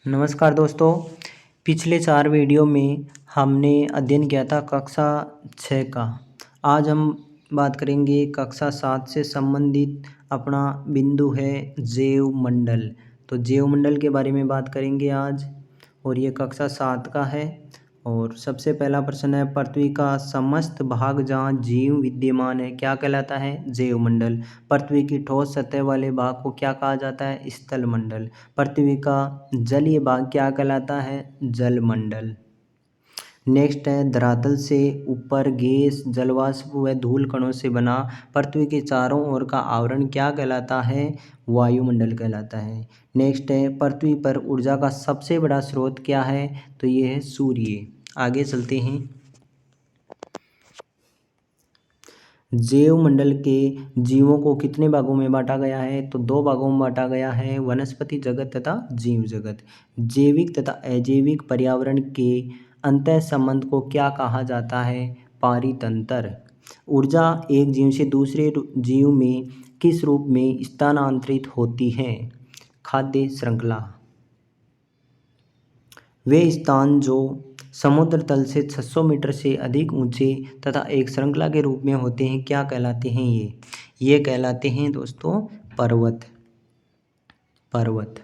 नमस्कार दोस्तों। पिछले 4 वीडियो में हमने अध्ययन किया था कक्षा 6 का। आज हम बात करेंगे कक्षा 7 से संबंधित अपना बिंदु है जैव मंडल। तो जैव मंडल के बारे में बात करेंगे आज और ये कक्षा 7 का है। और सबसे पहला प्रश्न है, पृथ्वी का समस्त भाग जहाँ जीव विद्यमान है क्या कहलाता है? जैव मंडल। पृथ्वी की ठोस सतह वाले भाग को क्या कहा जाता है? स्थल मंडल। पृथ्वी का जलीय भाग क्या कहलाता है? जल मंडल। नेक्स्ट है, धरातल से ऊपर गैस, जलवाष्प व धूल कणों से बना पृथ्वी के चारों ओर का आवरण क्या कहलाता है? वायुमंडल कहलाता है। नेक्स्ट है, पृथ्वी पर ऊर्जा का सबसे बड़ा स्रोत क्या है? तो ये है सूर्य। आगे चलते हैं। जैव मंडल के जीवों को कितने भागों में बांटा गया है? तो 2 भागों में बांटा गया है, वनस्पति जगत तथा जीव जगत। जैविक तथा अजैविक पर्यावरण के अंतः संबंध को क्या कहा जाता है? पारितंत्र। ऊर्जा एक जीव से दूसरे जीव में किस रूप में स्थानांतरित होती है? खाद्य श्रृंखला। वे स्थान जो समुद्र तल से 600 मीटर से अधिक ऊंचे तथा एक श्रृंखला के रूप में होते हैं क्या कहलाते हैं? ये कहलाते हैं दोस्तों पर्वत।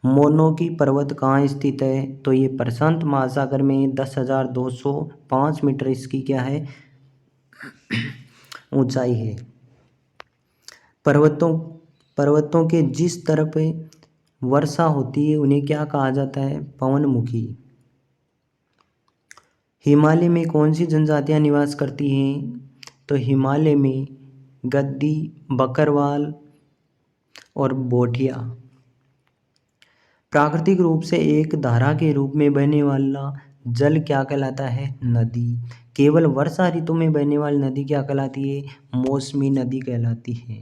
मोनोकी पर्वत कहाँ स्थित है? तो ये प्रशांत महासागर में 10,205 मीटर इसकी क्या है? ऊंचाई है। पर्वतों के जिस तरफ वर्षा होती है उन्हें क्या कहा जाता है? पवनमुखी। हिमालय में कौन सी जनजातियां निवास करती हैं? तो हिमालय में गद्दी, बकरवाल और बोठिया। प्राकृतिक रूप से एक धारा के रूप में बहने वाला जल क्या कहलाता है? नदी। केवल वर्षा ऋतु में बहने वाली नदी क्या कहलाती है? मौसमी नदी कहलाती है।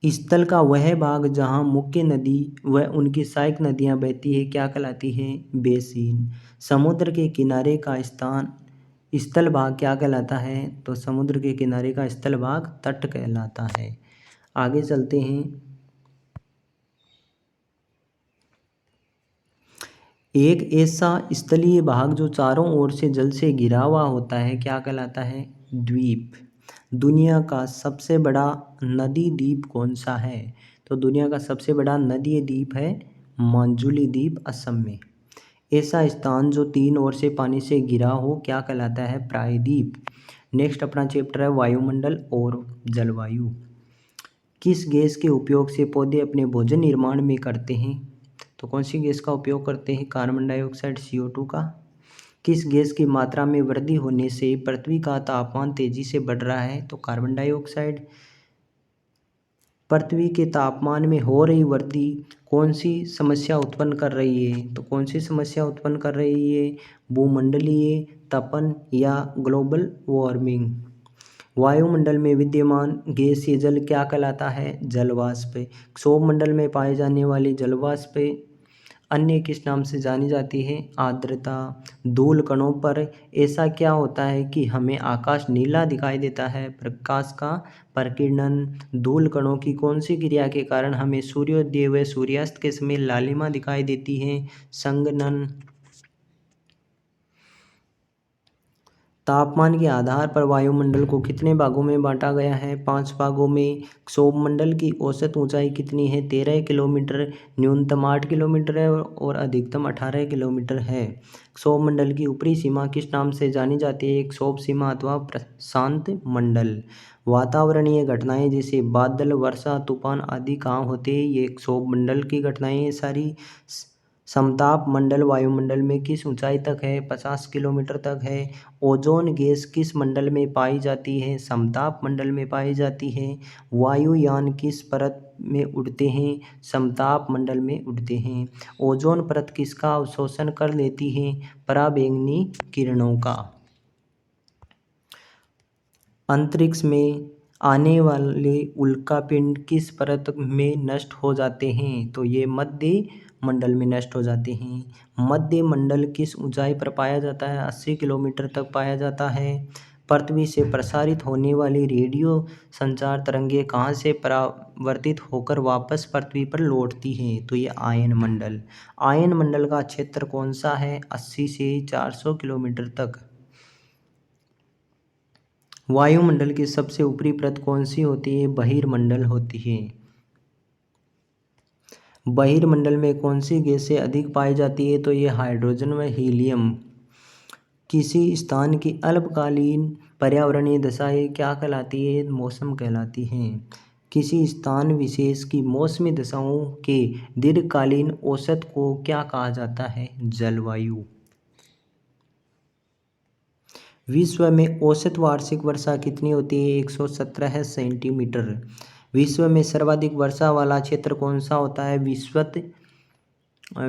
स्थल का वह भाग जहाँ मुख्य नदी व उनकी सहायक नदियाँ बहती है क्या कहलाती है? बेसिन। समुद्र के किनारे का स्थल भाग क्या कहलाता है? तो समुद्र के किनारे का स्थल भाग तट कहलाता है। आगे चलते हैं। एक ऐसा स्थलीय भाग जो चारों ओर से जल से घिरा हुआ होता है क्या कहलाता है? द्वीप। दुनिया का सबसे बड़ा नदी द्वीप कौन सा है? तो दुनिया का सबसे बड़ा नदी द्वीप है माजुली द्वीप, असम में। ऐसा स्थान जो 3 ओर से पानी से घिरा हो क्या कहलाता है? प्रायद्वीप। नेक्स्ट अपना चैप्टर है वायुमंडल और जलवायु। किस गैस के उपयोग से पौधे अपने भोजन निर्माण में करते हैं? तो कौन सी गैस का उपयोग करते हैं? कार्बन डाइऑक्साइड, CO2 का। किस गैस की मात्रा में वृद्धि होने से पृथ्वी का तापमान तेजी से बढ़ रहा है? तो कार्बन डाइऑक्साइड। पृथ्वी के तापमान में हो रही वृद्धि कौन सी समस्या उत्पन्न कर रही है? तो कौन सी समस्या उत्पन्न कर रही है? भूमंडलीय तपन या ग्लोबल वार्मिंग। वायुमंडल में विद्यमान गैसीय जल क्या कहलाता है? जलवाष्प। क्षोभमंडल में पाए जाने वाली जलवाष्प अन्य किस नाम से जानी जाती है? आर्द्रता। धूल कणों पर ऐसा क्या होता है कि हमें आकाश नीला दिखाई देता है? प्रकाश का प्रकीर्णन। धूल कणों की कौन सी क्रिया के कारण हमें सूर्योदय व सूर्यास्त के समय लालिमा दिखाई देती है? संघनन। तापमान के आधार पर वायुमंडल को कितने भागों में बांटा गया है? 5 भागों में। क्षोभमंडल की औसत ऊंचाई कितनी है? 13 किलोमीटर। न्यूनतम 8 किलोमीटर है और अधिकतम 18 किलोमीटर है। क्षोभमंडल की ऊपरी सीमा किस नाम से जानी जाती है? क्षोभ सीमा अथवा प्रशांत मंडल। वातावरणीय घटनाएं जैसे बादल, वर्षा, तूफान आदि कहाँ होते हैं? ये क्षोभमंडल की घटनाएं हैं सारी। समताप मंडल वायुमंडल में किस ऊंचाई तक है? 50 किलोमीटर तक है। ओजोन गैस किस मंडल में पाई जाती है? समताप मंडल में पाई जाती है। वायुयान किस परत में उड़ते हैं? समताप मंडल में उड़ते हैं। ओजोन परत किसका अवशोषण कर लेती है? पराबैंगनी किरणों का। अंतरिक्ष में आने वाले उल्कापिंड किस परत में नष्ट हो जाते हैं? तो ये मध्य मंडल में नष्ट हो जाते हैं। मध्य मंडल किस ऊंचाई पर पाया जाता है? 80 किलोमीटर तक पाया जाता है। पृथ्वी से प्रसारित होने वाली रेडियो संचार तरंगें कहाँ से परावर्तित होकर वापस पृथ्वी पर लौटती हैं? तो ये आयन मंडल। आयन मंडल का क्षेत्र कौन सा है? 80 से 400 किलोमीटर तक। वायुमंडल की सबसे ऊपरी परत कौन सी होती है? बहिर्मंडल होती है। बहिर्मंडल में कौन सी गैसें अधिक पाई जाती है? तो ये हाइड्रोजन व हीलियम। किसी स्थान की अल्पकालीन पर्यावरणीय दशाएं क्या कहलाती है? मौसम कहलाती हैं। किसी स्थान विशेष की मौसमी दशाओं के दीर्घकालीन औसत को क्या कहा जाता है? जलवायु। विश्व में औसत वार्षिक वर्षा कितनी होती है? 117 सेंटीमीटर। विश्व में सर्वाधिक वर्षा वाला क्षेत्र कौन सा होता है?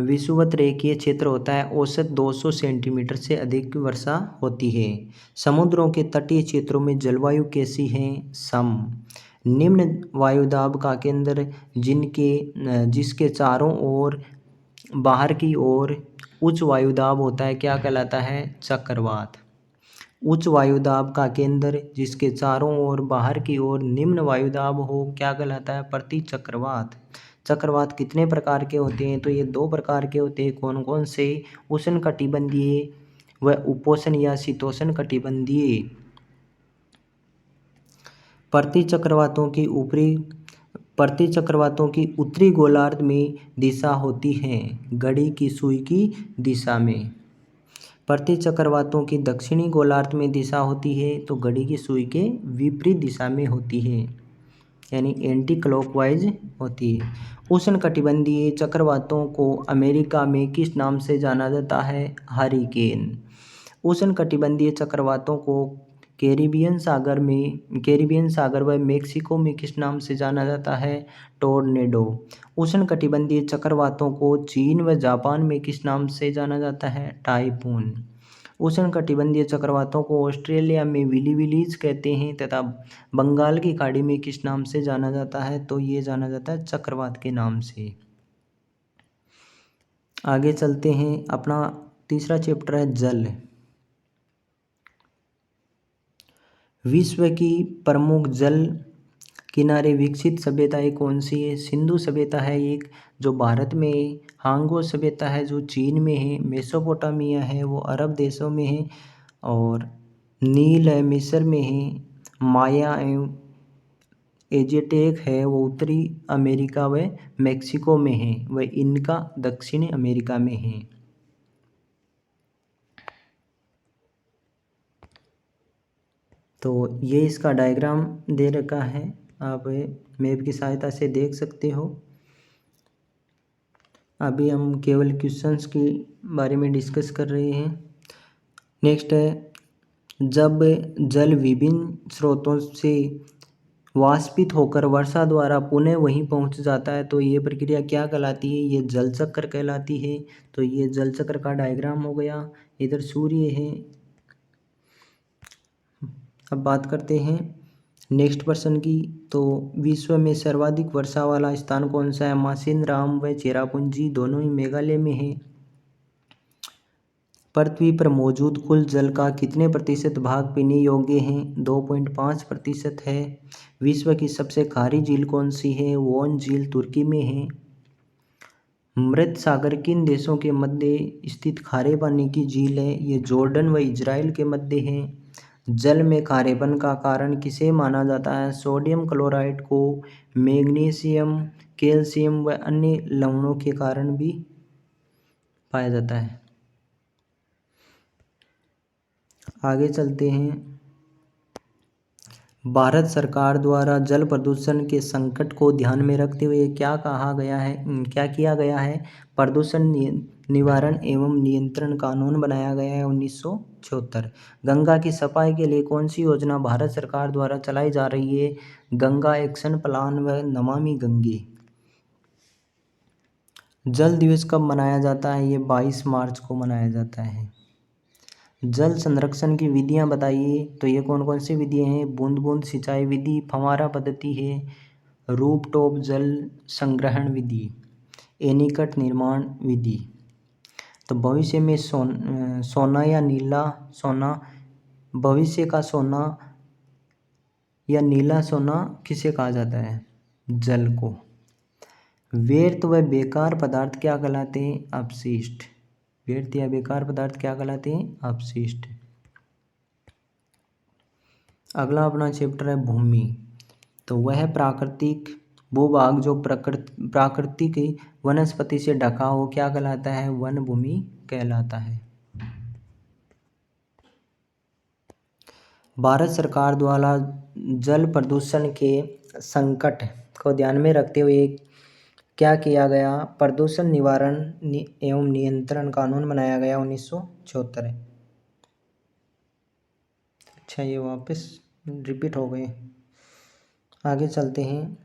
विषुवत रेखीय क्षेत्र होता है। औसत 200 सेंटीमीटर से अधिक वर्षा होती है। समुद्रों के तटीय क्षेत्रों में जलवायु कैसी है? सम। निम्न वायुदाब का केंद्र जिसके चारों ओर बाहर की ओर उच्च वायुदाब होता है क्या कहलाता है? चक्रवात। उच्च वायुदाब का केंद्र जिसके चारों ओर बाहर की ओर निम्न वायुदाब हो क्या कहलाता है? प्रतिचक्रवात। चक्रवात कितने प्रकार के होते हैं? तो ये 2 प्रकार के होते हैं। कौन कौन से? उष्णकटिबंधीय व उपोष्ण या शीतोष्ण कटिबंधीय। प्रतिचक्रवातों की उत्तरी गोलार्ध में दिशा होती है घड़ी की सुई की दिशा में। प्रतिचक्रवातों की दक्षिणी गोलार्ध में दिशा होती है तो घड़ी की सुई के विपरीत दिशा में होती है, यानी एंटी क्लॉकवाइज होती है। उष्णकटिबंधीय चक्रवातों को अमेरिका में किस नाम से जाना जाता है? हरिकेन। उष्णकटिबंधीय चक्रवातों को कैरिबियन सागर व मेक्सिको में किस नाम से जाना जाता है? टोर्नेडो। उष्णकटिबंधीय चक्रवातों को चीन व जापान में किस नाम से जाना जाता है? टाइफून। उष्णकटिबंधीय चक्रवातों को ऑस्ट्रेलिया में विलीविलीज कहते हैं तथा बंगाल की खाड़ी में किस नाम से जाना जाता है? तो ये जाना जाता है चक्रवात के नाम से। आगे चलते हैं। अपना तीसरा चैप्टर है जल। विश्व की प्रमुख जल किनारे विकसित सभ्यताएं कौन सी है? सिंधु सभ्यता है एक जो भारत में है, हांगो सभ्यता है जो चीन में है, मेसोपोटामिया है वो अरब देशों में है और नील है मिस्र में है, माया एवं एजेटेक है वो उत्तरी अमेरिका व मेक्सिको में है व इनका दक्षिणी अमेरिका में है। तो ये इसका डायग्राम दे रखा है, आप मैप की सहायता से देख सकते हो। अभी हम केवल क्वेश्चंस के बारे में डिस्कस कर रहे हैं। नेक्स्ट है, जब जल विभिन्न स्रोतों से वाष्पित होकर वर्षा द्वारा पुनः वहीं पहुंच जाता है तो ये प्रक्रिया क्या कहलाती है? ये जल चक्र कहलाती है। तो ये जल चक्र का डायग्राम हो गया। इधर सूर्य है। अब बात करते हैं नेक्स्ट पर्सन की। तो विश्व में सर्वाधिक वर्षा वाला स्थान कौन सा है? मासिनराम व चेरापूंजी दोनों ही मेघालय में है। पृथ्वी पर मौजूद कुल जल का कितने प्रतिशत भाग पीने योग्य हैं? 2.5% है। विश्व की सबसे खारी झील कौन सी है? वोन झील तुर्की में है। मृत सागर किन देशों के मध्य स्थित खारे पानी की झील है? ये जॉर्डन व इजराइल के मध्य है। जल में खारेपन का कारण किसे माना जाता है? सोडियम क्लोराइड को मैग्नीशियम, कैल्शियम व अन्य लवणों के कारण भी पाया जाता है। आगे चलते हैं। भारत सरकार द्वारा जल प्रदूषण के संकट को ध्यान में रखते हुए क्या किया गया है? प्रदूषण निवारण एवं नियंत्रण कानून बनाया गया है 1976। गंगा की सफाई के लिए कौन सी योजना भारत सरकार द्वारा चलाई जा रही है? गंगा एक्शन प्लान व नमामि गंगे। जल दिवस कब मनाया जाता है? ये 22 मार्च को मनाया जाता है। जल संरक्षण की विधियां बताइए। तो ये कौन कौन सी विधियां हैं? बूंद बूंद सिंचाई विधि, फव्वारा पद्धति है, रूपटॉप जल संग्रहण विधि, एनीकट निर्माण विधि। तो भविष्य में सोना या नीला सोना भविष्य का सोना या नीला सोना किसे कहा जाता है? जल को। व्यर्थ व बेकार पदार्थ क्या कहलाते हैं? अपशिष्ट। व्यर्थ या बेकार पदार्थ क्या कहलाते हैं? अपशिष्ट। अगला अपना चैप्टर है भूमि। तो वह प्राकृतिक भूभाग जो प्राकृतिक वनस्पति से ढका हो क्या कहलाता है? वन भूमि कहलाता है। भारत सरकार द्वारा जल प्रदूषण के संकट को ध्यान में रखते हुए क्या किया गया? प्रदूषण निवारण एवं नियंत्रण कानून बनाया गया 1974। अच्छा, ये वापस रिपीट हो गए। आगे चलते हैं।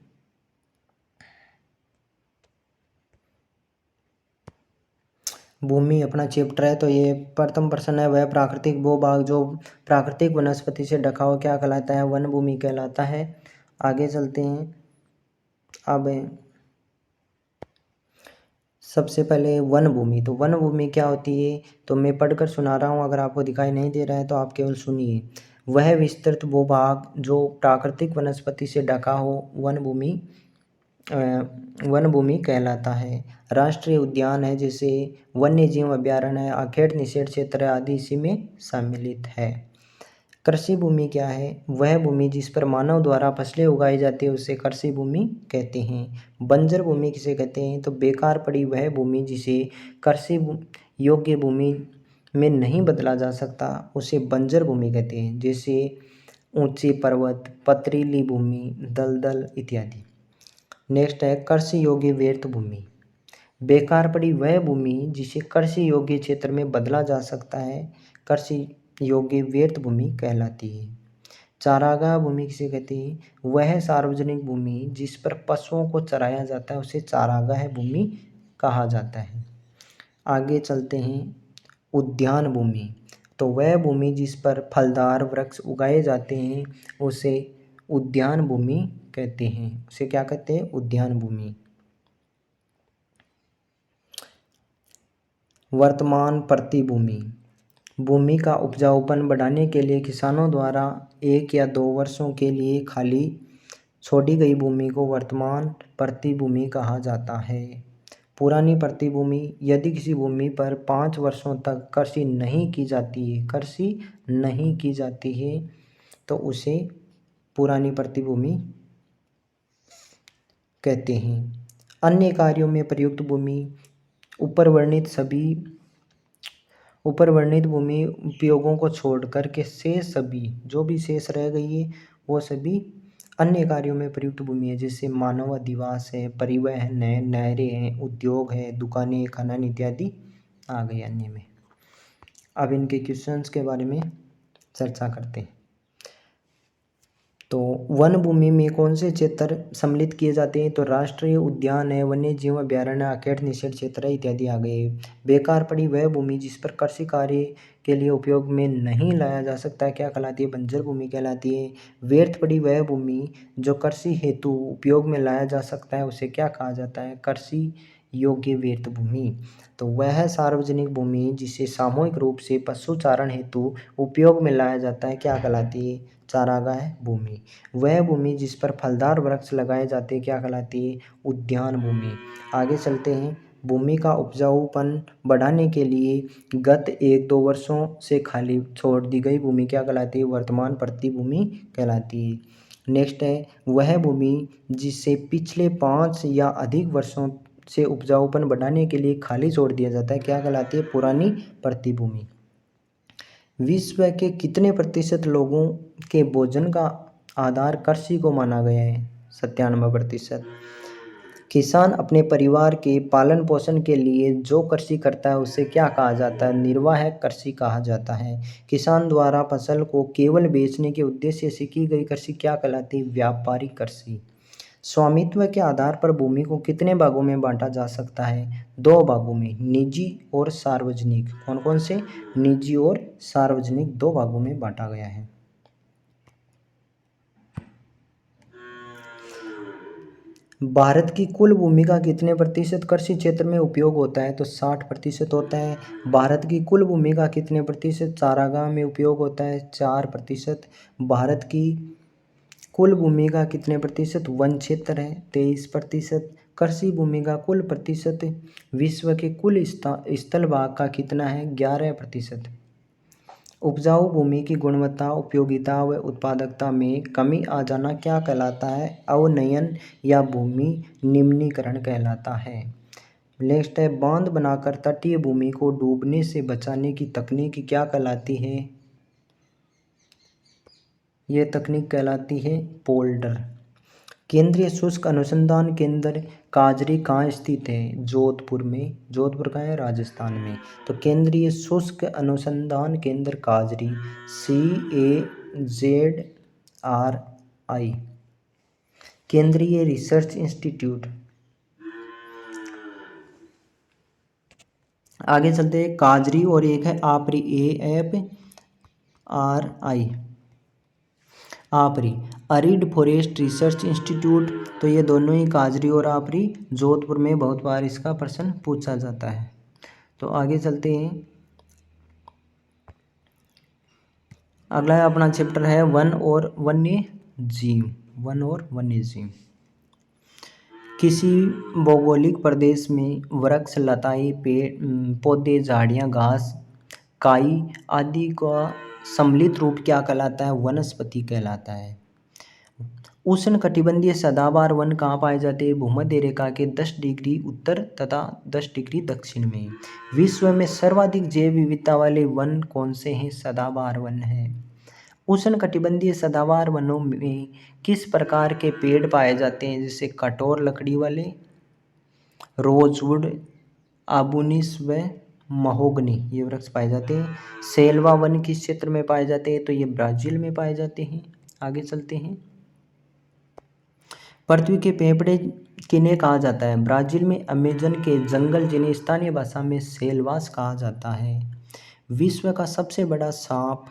भूमि अपना चैप्टर है। तो ये प्रथम प्रश्न है, वह प्राकृतिक भूभाग जो प्राकृतिक वनस्पति से ढका हो क्या कहलाता है? वन भूमि कहलाता है। आगे चलते हैं। अब सबसे पहले वन भूमि। तो वन भूमि क्या होती है? तो मैं पढ़कर सुना रहा हूँ, अगर आपको दिखाई नहीं दे रहा है तो आप केवल सुनिए। वह विस्तृत भूभाग जो प्राकृतिक वनस्पति से ढका हो वन भूमि कहलाता है। राष्ट्रीय उद्यान है जैसे वन्य जीव अभयारण्य है, आखेट निषेध क्षेत्र आदि इसी में सम्मिलित है। कृषि भूमि क्या है? वह भूमि जिस पर मानव द्वारा फसलें उगाई जाती है उसे कृषि भूमि कहते हैं। बंजर भूमि किसे कहते हैं? तो बेकार पड़ी वह भूमि जिसे कृषि योग्य भूमि में नहीं बदला जा सकता उसे बंजर भूमि कहते हैं। जैसे ऊंचे पर्वत, पथरीली भूमि, दलदल इत्यादि। नेक्स्ट है कृषि योग्य व्यर्थ भूमि। बेकार पड़ी वह भूमि जिसे कृषि योग्य क्षेत्र में बदला जा सकता है कृषि योग्य व्यर्थ भूमि कहलाती है। चारागाह भूमि किसे कहते हैं? वह सार्वजनिक भूमि जिस पर पशुओं को चराया जाता है उसे चारागाह भूमि कहा जाता है। आगे चलते हैं। उद्यान भूमि। तो वह भूमि जिस पर फलदार वृक्ष उगाए जाते हैं उसे उद्यान भूमि कहते हैं। उसे क्या कहते हैं? उद्यान भूमि। वर्तमान प्रतिभूमि। भूमि का उपजाऊपन बढ़ाने के लिए किसानों द्वारा 1 या 2 वर्षों के लिए खाली छोड़ी गई भूमि को वर्तमान प्रतिभूमि कहा जाता है। पुरानी प्रतिभूमि, यदि किसी भूमि पर 5 वर्षों तक कृषि नहीं की जाती है तो उसे पुरानी प्रतिभूमि कहते हैं। अन्य कार्यों में प्रयुक्त भूमि ऊपर वर्णित भूमि उपयोगों को छोड़कर के शेष सभी जो भी शेष रह गई है वो सभी अन्य कार्यों में प्रयुक्त भूमि है। जैसे मानव अधिवास है, परिवहन है, नहरें हैं, उद्योग है, दुकानें, खनन इत्यादि आ गए अन्य में। अब इनके क्वेश्चंस के बारे में चर्चा करते हैं। तो वन भूमि में कौन से क्षेत्र सम्मिलित किए जाते हैं? तो राष्ट्रीय उद्यान है, वन्य जीव अभयारण्य, आखेट निषेध क्षेत्र इत्यादि आ गए। बेकार पड़ी वह भूमि जिस पर कृषि कार्य के लिए उपयोग में नहीं लाया जा सकता क्या कहलाती है? बंजर भूमि कहलाती है। व्यर्थ पड़ी वह भूमि जो कृषि हेतु उपयोग में लाया जा सकता है उसे क्या कहा जाता है? कृषि योग्य व्यर्थ भूमि। तो वह सार्वजनिक भूमि जिसे सामूहिक रूप से पशुचारण हेतु उपयोग में लाया जाता है क्या कहलाती है? चारागाह भूमि। वह भूमि जिस पर फलदार वृक्ष लगाए जाते हैं क्या कहलाती है? उद्यान भूमि। आगे चलते हैं। भूमि का उपजाऊपन बढ़ाने के लिए गत 1-2 वर्षों से खाली छोड़ दी गई भूमि क्या कहलाती है? वर्तमान प्रतिभूमि कहलाती है। नेक्स्ट है, वह भूमि जिसे पिछले 5 या अधिक वर्षों से उपजाऊपन बढ़ाने के लिए खाली छोड़ दिया जाता है क्या कहलाती है? पुरानी प्रतिभूमि। विश्व के कितने प्रतिशत लोगों के भोजन का आधार कृषि को माना गया है? 97%। किसान अपने परिवार के पालन पोषण के लिए जो कृषि करता है उसे क्या कहा जाता है? निर्वाह कृषि कहा जाता है। किसान द्वारा फसल को केवल बेचने के उद्देश्य से की गई कृषि क्या कहलाती है? व्यापारिक कृषि। स्वामित्व के आधार पर भूमि को कितने भागों में बांटा जा सकता है? 2 भागों में, निजी और सार्वजनिक। कौन कौन से? निजी और सार्वजनिक 2 भागों में बांटा गया है। भारत की कुल भूमि का कितने प्रतिशत कृषि क्षेत्र में उपयोग होता है? तो 60% होता है। भारत की कुल भूमि का कितने प्रतिशत चारागाह में उपयोग होता है? 4%। भारत की कुल भूमि का कितने प्रतिशत वन क्षेत्र है? 23%। कृषि भूमि का कुल प्रतिशत विश्व के कुल स्थल भाग का कितना है? 11%। उपजाऊ भूमि की गुणवत्ता, उपयोगिता व उत्पादकता में कमी आ जाना क्या कहलाता है? अवनयन या भूमि निम्नीकरण कहलाता है। नेक्स्ट है, बांध बनाकर तटीय भूमि को डूबने से बचाने की तकनीक क्या कहलाती है? ये तकनीक कहलाती है पोल्डर। केंद्रीय शुष्क अनुसंधान केंद्र काजरी कहाँ स्थित है? जोधपुर में। जोधपुर कहाँ है? राजस्थान में। तो केंद्रीय शुष्क अनुसंधान केंद्र काजरी, CAZRI। केंद्रीय रिसर्च इंस्टीट्यूट। आगे चलते हैं, काजरी और एक है आपरी, AFRI। आपरी अरिड फॉरेस्ट रिसर्च इंस्टीट्यूट। तो ये दोनों ही काजरी और आपरी जोधपुर में बहुत बार इसका प्रश्न पूछा जाता है। तो आगे चलते हैं, अगला अपना चैप्टर है वन और वन्य जीव। वन और वन्य जीव। किसी भौगोलिक प्रदेश में वृक्ष, लताएं, पौधे, झाड़ियाँ, घास, काई आदि का सम्मिलित रूप क्या कहलाता है? वनस्पति कहलाता है। उष्णकटिबंधीय सदाबहार वन कहाँ पाए जाते हैं? भूमध्य रेखा के 10 डिग्री उत्तर तथा 10 डिग्री दक्षिण में। विश्व में सर्वाधिक जैव विविधता वाले वन कौन से हैं? सदाबहार वन है। उष्णकटिबंधीय सदाबहार वनों में किस प्रकार के पेड़ पाए जाते हैं? जैसे कठोर लकड़ी वाले, रोजवुड, आबुनिस व महोगनी, ये वृक्ष पाए जाते हैं। सेल्वा वन किस क्षेत्र में पाए जाते हैं? तो ये ब्राजील में पाए जाते हैं। आगे चलते हैं, पृथ्वी के फेफड़े किन्हें कहा जाता है? ब्राजील में अमेजन के जंगल जिन्हें स्थानीय भाषा में सेल्वास कहा जाता है। विश्व का सबसे बड़ा सांप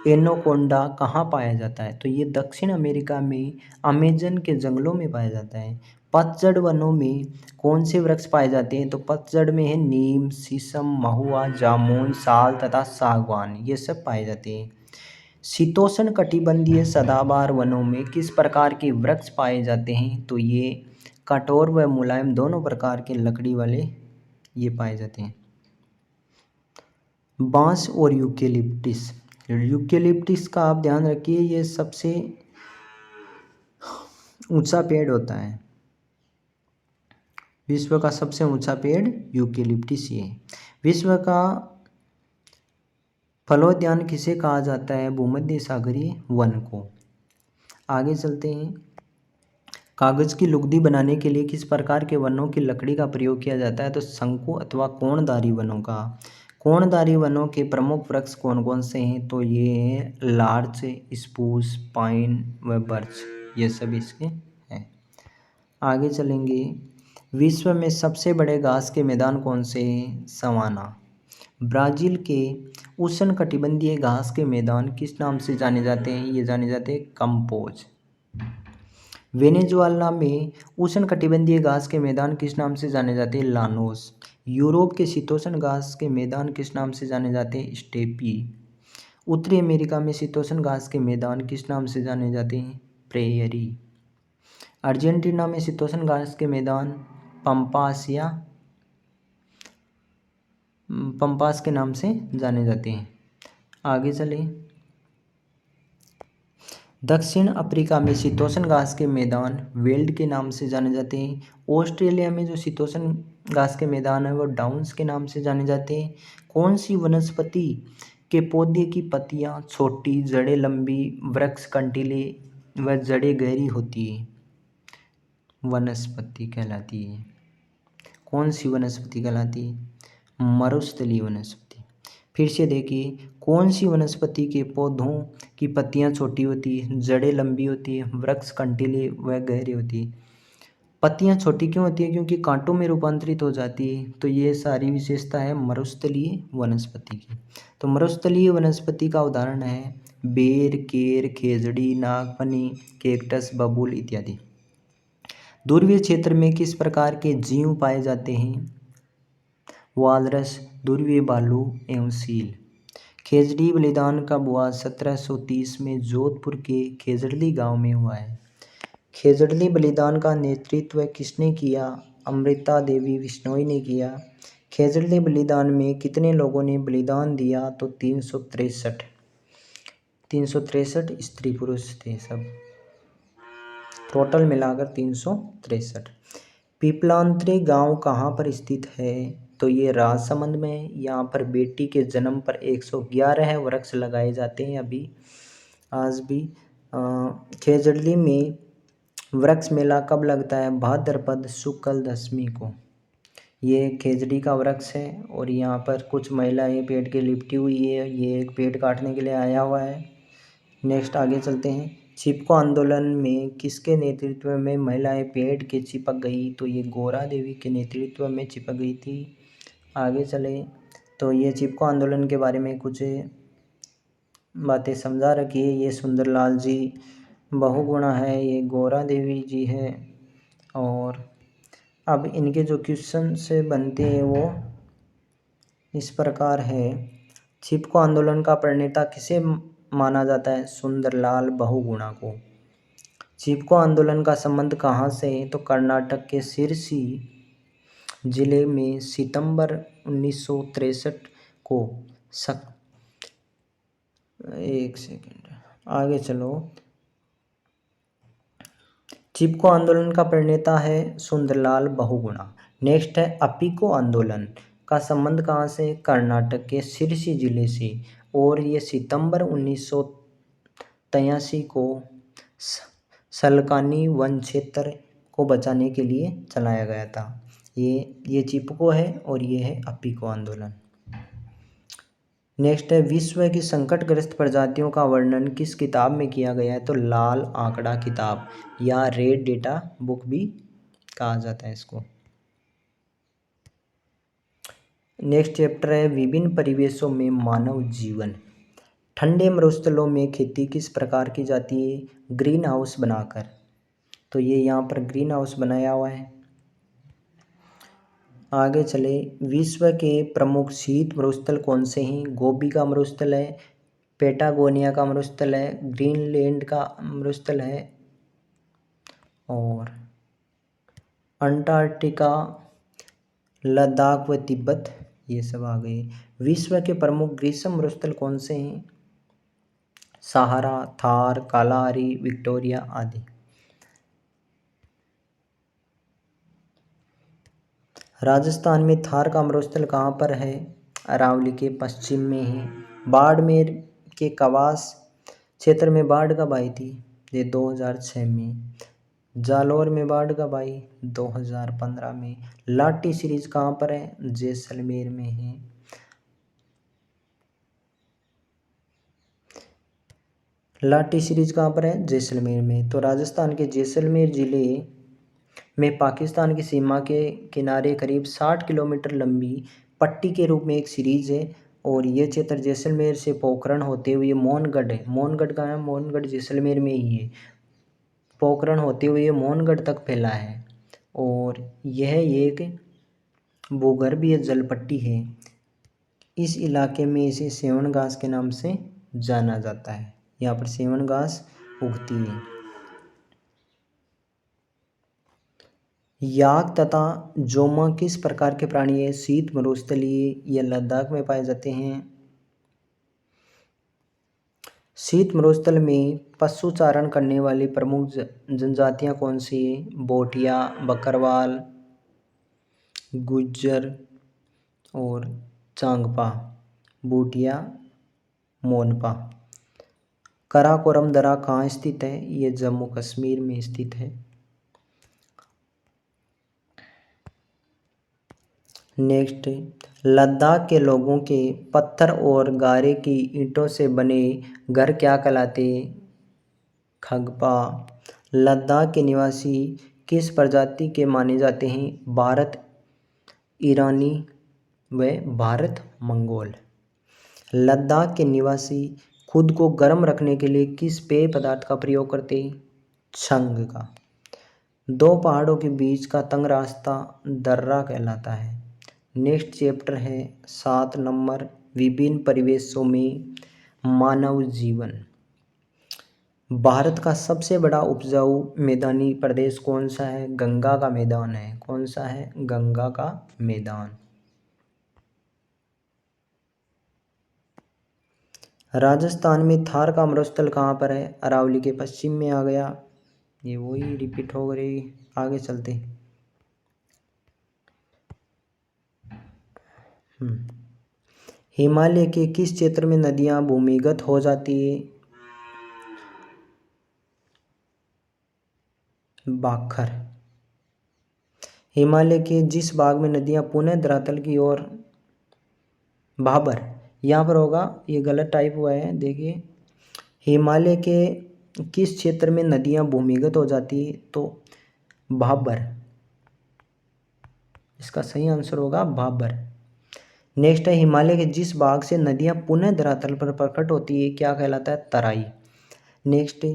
एनाकोंडा कहाँ पाया जाता है? तो ये दक्षिण अमेरिका में अमेजन के जंगलों में पाया जाता है। पतझड़ वनों में कौन से वृक्ष पाए जाते हैं? तो पतझड़ में है नीम, शीशम, महुआ, जामुन, साल तथा सागवान, ये सब पाए जाते हैं। शीतोष्ण कटिबंधीय सदाबहार वनों में किस प्रकार के वृक्ष पाए जाते हैं? तो ये कठोर व मुलायम दोनों प्रकार के लकड़ी वाले ये पाए जाते हैं। बांस और यूकेलिप्टिस। यूकेलिप्टिस का आप ध्यान रखिए, ये सबसे ऊंचा पेड़ होता है। विश्व का सबसे ऊंचा पेड़ यूकेलिप्टिस ये है। विश्व का फलोद्यान किसे कहा जाता है? भूमध्य सागरीय वन को। आगे चलते हैं, कागज की लुगदी बनाने के लिए किस प्रकार के वनों की लकड़ी का प्रयोग किया जाता है? तो शंकु अथवा कोणधारी वनों का। कोणधारी वनों के प्रमुख वृक्ष कौन कौन से हैं? तो ये हैं लार्च, स्पूस, पाइन व बर्च, ये सब इसके हैं। आगे चलेंगे, विश्व में सबसे बड़े घास के मैदान कौन से हैं? सवाना। ब्राज़ील के उष्णकटिबंधीय घास के मैदान किस नाम से जाने जाते हैं? ये जाने जाते हैं कंपोज। वेनेजुएला में उष्णकटिबंधीय घास के मैदान किस नाम से जाने जाते हैं? लानोस। यूरोप के शीतोष्ण घास के मैदान किस नाम से जाने जाते हैं? स्टेपी। उत्तरी अमेरिका में शीतोष्ण घास के मैदान किस नाम से जाने जाते हैं? प्रेयरी। अर्जेंटीना में शीतोष्ण घास के मैदान पंपास के नाम से जाने जाते हैं। आगे चले, दक्षिण अफ्रीका में शीतोष्ण घास के मैदान वेल्ड के नाम से जाने जाते हैं। ऑस्ट्रेलिया में जो शीतोष्ण घास के मैदान है वो डाउन्स के नाम से जाने जाते हैं। कौन सी वनस्पति के पौधे की पत्तियां छोटी, जड़ें लंबी, वृक्ष कंटीले व जड़ें गहरी होती है? वनस्पति कहलाती है। कौन सी वनस्पति कहलाती है? मरुस्थलीय वनस्पति। फिर से देखिए, कौन सी वनस्पति के पौधों की पत्तियां छोटी होती है, जड़ें लंबी होती है, वृक्ष कंटीले व गहरे होती है? पत्तियां छोटी क्यों होती है? क्योंकि कांटों में रूपांतरित हो जाती है। तो ये सारी विशेषता है मरुस्थलीय वनस्पति की। तो मरुस्थलीय वनस्पति का उदाहरण है बेर, केर, खेजड़ी, नागफनी, कैक्टस, बबूल इत्यादि। ध्रुवीय क्षेत्र में किस प्रकार के जीव पाए जाते हैं? वालरस, ध्रुवीय भालू एवं सील। खेजड़ी बलिदान कब हुआ? 1730 में जोधपुर के खेजड़ली गांव में हुआ है। खेजड़ली बलिदान का नेतृत्व किसने किया? अमृता देवी बिश्नोई ने किया। खेजड़ली बलिदान में कितने लोगों ने बलिदान दिया? तो 363 स्त्री पुरुष थे सब, टोटल मिलाकर 363। पीपलांतरी गांव कहाँ पर स्थित है? तो ये राजसमंद में। यहाँ पर बेटी के जन्म पर 111 वृक्ष लगाए जाते हैं अभी आज भी। खेजड़ली में वृक्ष मेला कब लगता है? भाद्रपद शुक्ल दशमी को। ये खेजड़ी का वृक्ष है और यहाँ पर कुछ महिलाएं पेड़ के लिपटी हुई है, ये एक पेड़ काटने के लिए आया हुआ है। नेक्स्ट आगे चलते हैं। चिपको आंदोलन में किसके नेतृत्व में महिलाएं पेड़ के चिपक गई? तो ये गौरा देवी के नेतृत्व में चिपक गई थी। आगे चले तो ये चिपको आंदोलन के बारे में कुछ बातें समझा रखी है। ये सुंदरलाल जी बहुगुणा है, ये गौरा देवी जी है। और अब इनके जो क्वेश्चन से बनते हैं वो इस प्रकार है। चिपको आंदोलन का प्रणेता किसे माना जाता है? सुंदरलाल बहुगुणा को। चिपको आंदोलन का संबंध कहाँ से है? तो कर्नाटक के सिरसी जिले में सितंबर 1963 को एक सेकेंड आगे चलो। चिपको आंदोलन का प्रणेता है सुंदरलाल बहुगुणा। नेक्स्ट है अपिको आंदोलन का संबंध कहाँ से? कर्नाटक के सिरसी जिले से, और ये सितंबर 1983 को सलकानी वन क्षेत्र को बचाने के लिए चलाया गया था। ये चिपको है और ये है अपिको आंदोलन। नेक्स्ट है विश्व की संकटग्रस्त प्रजातियों का वर्णन किस किताब में किया गया है? तो लाल आंकड़ा किताब या रेड डेटा बुक भी कहा जाता है इसको। नेक्स्ट चैप्टर है विभिन्न परिवेशों में मानव जीवन। ठंडे मरुस्थलों में खेती किस प्रकार की जाती है? ग्रीन हाउस बनाकर। तो ये यहाँ पर ग्रीन हाउस बनाया हुआ है। आगे चले, विश्व के प्रमुख शीत मरुस्थल कौन से हैं? गोबी का मरुस्थल है, पेटागोनिया का मरुस्थल है, ग्रीनलैंड का मरुस्थल है और अंटार्कटिका, लद्दाख व तिब्बत, ये सब आ गए। विश्व के प्रमुख ग्रीष्म मरुस्थल कौन से हैं? सहारा, थार, कालाहारी, विक्टोरिया आदि। राजस्थान में थार का मरुस्थल कहाँ पर है? अरावली के पश्चिम में है। बाड़मेर के कवास क्षेत्र में बाढ़ कब आई थी? ये 2006 में। जालौर में बाढ़ कब आई? 2015 में। लाटी सीरीज कहाँ पर है? जैसलमेर में है। लाटी सीरीज कहाँ पर है? जैसलमेर में। तो राजस्थान के जैसलमेर जिले में पाकिस्तान की सीमा के किनारे करीब 60 किलोमीटर लंबी पट्टी के रूप में एक सीरीज है और ये क्षेत्र जैसलमेर से पोखरण होते हुए मोहनगढ़ है। मोहनगढ़ कहाँ है? मोहनगढ़ जैसलमेर में ही है। पोखरण होते हुए मोहनगढ़ तक फैला है और यह एक भूगर्भीय जल पट्टी है। इस इलाके में इसे सेवन घास के नाम से जाना जाता है। यहाँ पर सेवन घास उगती है। याक तथा जोमा किस प्रकार के प्राणी है? शीत मरुस्थलीय या लद्दाख में पाए जाते हैं। शीत मरुस्थल में पशुचारण करने वाली प्रमुख जनजातियां कौन सी है? बोटिया, बकरवाल, गुज्जर और चांगपा। बूटिया, मोनपा। कराकोरम दर्रा कहाँ स्थित है? ये जम्मू कश्मीर में स्थित है। नेक्स्ट, लद्दाख के लोगों के पत्थर और गारे की ईंटों से बने घर क्या कहलाते? खगपा। लद्दाख के निवासी किस प्रजाति के माने जाते हैं? भारत ईरानी व भारत मंगोल। लद्दाख के निवासी खुद को गर्म रखने के लिए किस पेय पदार्थ का प्रयोग करते हैं? छंग का। दो पहाड़ों के बीच का तंग रास्ता दर्रा कहलाता है। नेक्स्ट चैप्टर है 7 नंबर, विभिन्न परिवेशों में मानव जीवन। भारत का सबसे बड़ा उपजाऊ मैदानी प्रदेश कौन सा है? गंगा का मैदान है। कौन सा है? गंगा का मैदान। राजस्थान में थार का मरुस्थल कहाँ पर है? अरावली के पश्चिम में आ गया। ये वही रिपीट हो गई। आगे चलते। हिमालय के किस क्षेत्र में नदियाँ भूमिगत हो जाती है? बाखर। हिमालय के जिस भाग में नदियाँ पुनः धरातल की ओर, भाबर। यहाँ पर होगा, ये गलत टाइप हुआ है, देखिए। हिमालय के किस क्षेत्र में नदियाँ भूमिगत हो जाती है? तो भाबर, इसका सही आंसर होगा भाबर। नेक्स्ट है, हिमालय के जिस भाग से नदियाँ पुनः धरातल पर प्रकट होती है क्या कहलाता है? तराई। नेक्स्ट,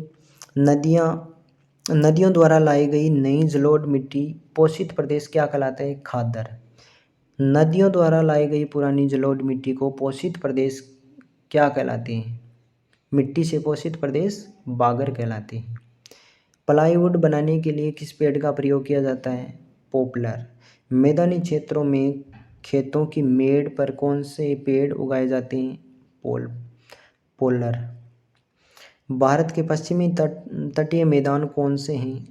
नदियों द्वारा लाई गई नई जलोढ़ मिट्टी पोषित प्रदेश क्या कहलाता है? खादर। नदियों द्वारा लाई गई पुरानी जलोढ़ मिट्टी को पोषित प्रदेश क्या कहलाते हैं? मिट्टी से पोषित प्रदेश बागर कहलाते हैं। प्लाईवुड बनाने के लिए किस पेड़ का प्रयोग किया जाता है? पॉपुलर। मैदानी क्षेत्रों में खेतों की मेड़ पर कौन से पेड़ उगाए जाते हैं? पोलर। भारत के पश्चिमी तटीय मैदान कौन से हैं?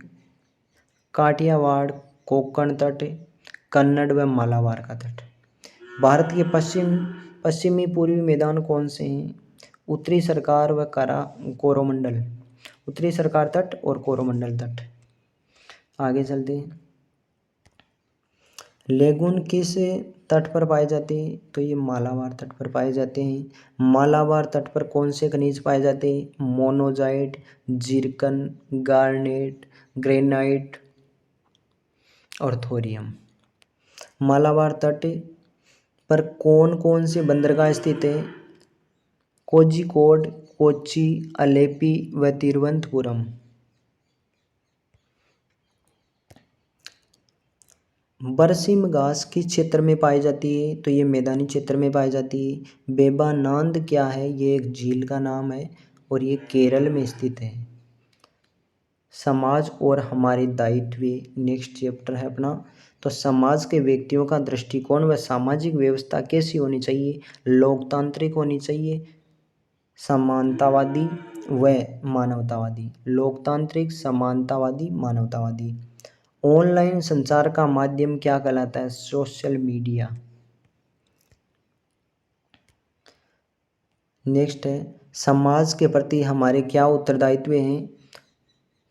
काठियावाड़, कोंकण तट, कन्नड़ व मालाबार का तट। भारत के पश्चिमी पूर्वी मैदान कौन से हैं? उत्तरी सरकार व कोरोमंडल। उत्तरी सरकार तट और कोरोमंडल तट। आगे चलते हैं। लेगून किस तट पर पाए जाते हैं? तो ये मालाबार तट पर पाए जाते हैं। मालाबार तट पर कौन से खनिज पाए जाते हैं? मोनोजाइट, जिरकन, गार्नेट, ग्रेनाइट और थोरियम। मालाबार तट पर कौन कौन से बंदरगाह स्थित है? कोझिकोड, कोच्चि, अलेपी व तिरुवनंतपुरम। बरसिम घास किस क्षेत्र में पाई जाती है? तो ये मैदानी क्षेत्र में पाई जाती है। बेबानांद क्या है? ये एक झील का नाम है और ये केरल में स्थित है। समाज और हमारे दायित्व नेक्स्ट चैप्टर है अपना। तो समाज के व्यक्तियों का दृष्टिकोण व सामाजिक व्यवस्था कैसी होनी चाहिए? लोकतांत्रिक होनी चाहिए, समानतावादी व मानवतावादी। लोकतांत्रिक, समानतावादी, मानवतावादी। ऑनलाइन संचार का माध्यम क्या कहलाता है? Social media. नेक्स्ट है, समाज के प्रति हमारे क्या उत्तरदायित्व हैं?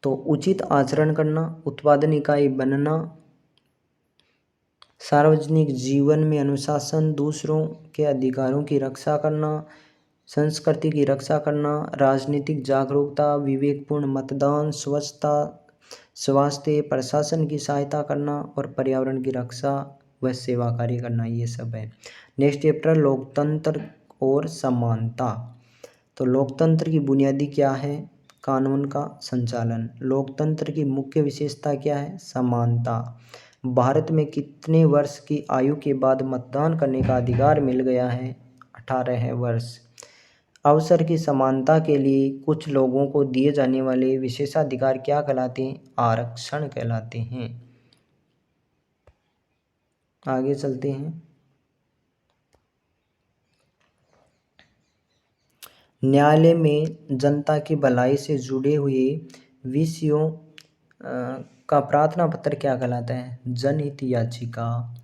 तो उचित आचरण करना, उत्पादन इकाई बनना, सार्वजनिक जीवन में अनुशासन, दूसरों के अधिकारों की रक्षा करना, संस्कृति की रक्षा करना, राजनीतिक जागरूकता, विवेकपूर्ण मतदान, स्वच्छता, स्वास्थ्य, प्रशासन की सहायता करना और पर्यावरण की रक्षा व सेवा कार्य करना, ये सब है। नेक्स्ट चैप्टर लोकतंत्र और समानता। तो लोकतंत्र की बुनियादी क्या है? कानून का संचालन। लोकतंत्र की मुख्य विशेषता क्या है? समानता। भारत में कितने वर्ष की आयु के बाद मतदान करने का अधिकार मिल गया है? 18 वर्ष। अवसर की समानता के लिए कुछ लोगों को दिए जाने वाले विशेषाधिकार क्या कहलाते हैं? आरक्षण कहलाते हैं। आगे चलते हैं। न्यायालय में जनता की भलाई से जुड़े हुए विषयों का प्रार्थना पत्र क्या कहलाता है? जनहित याचिका।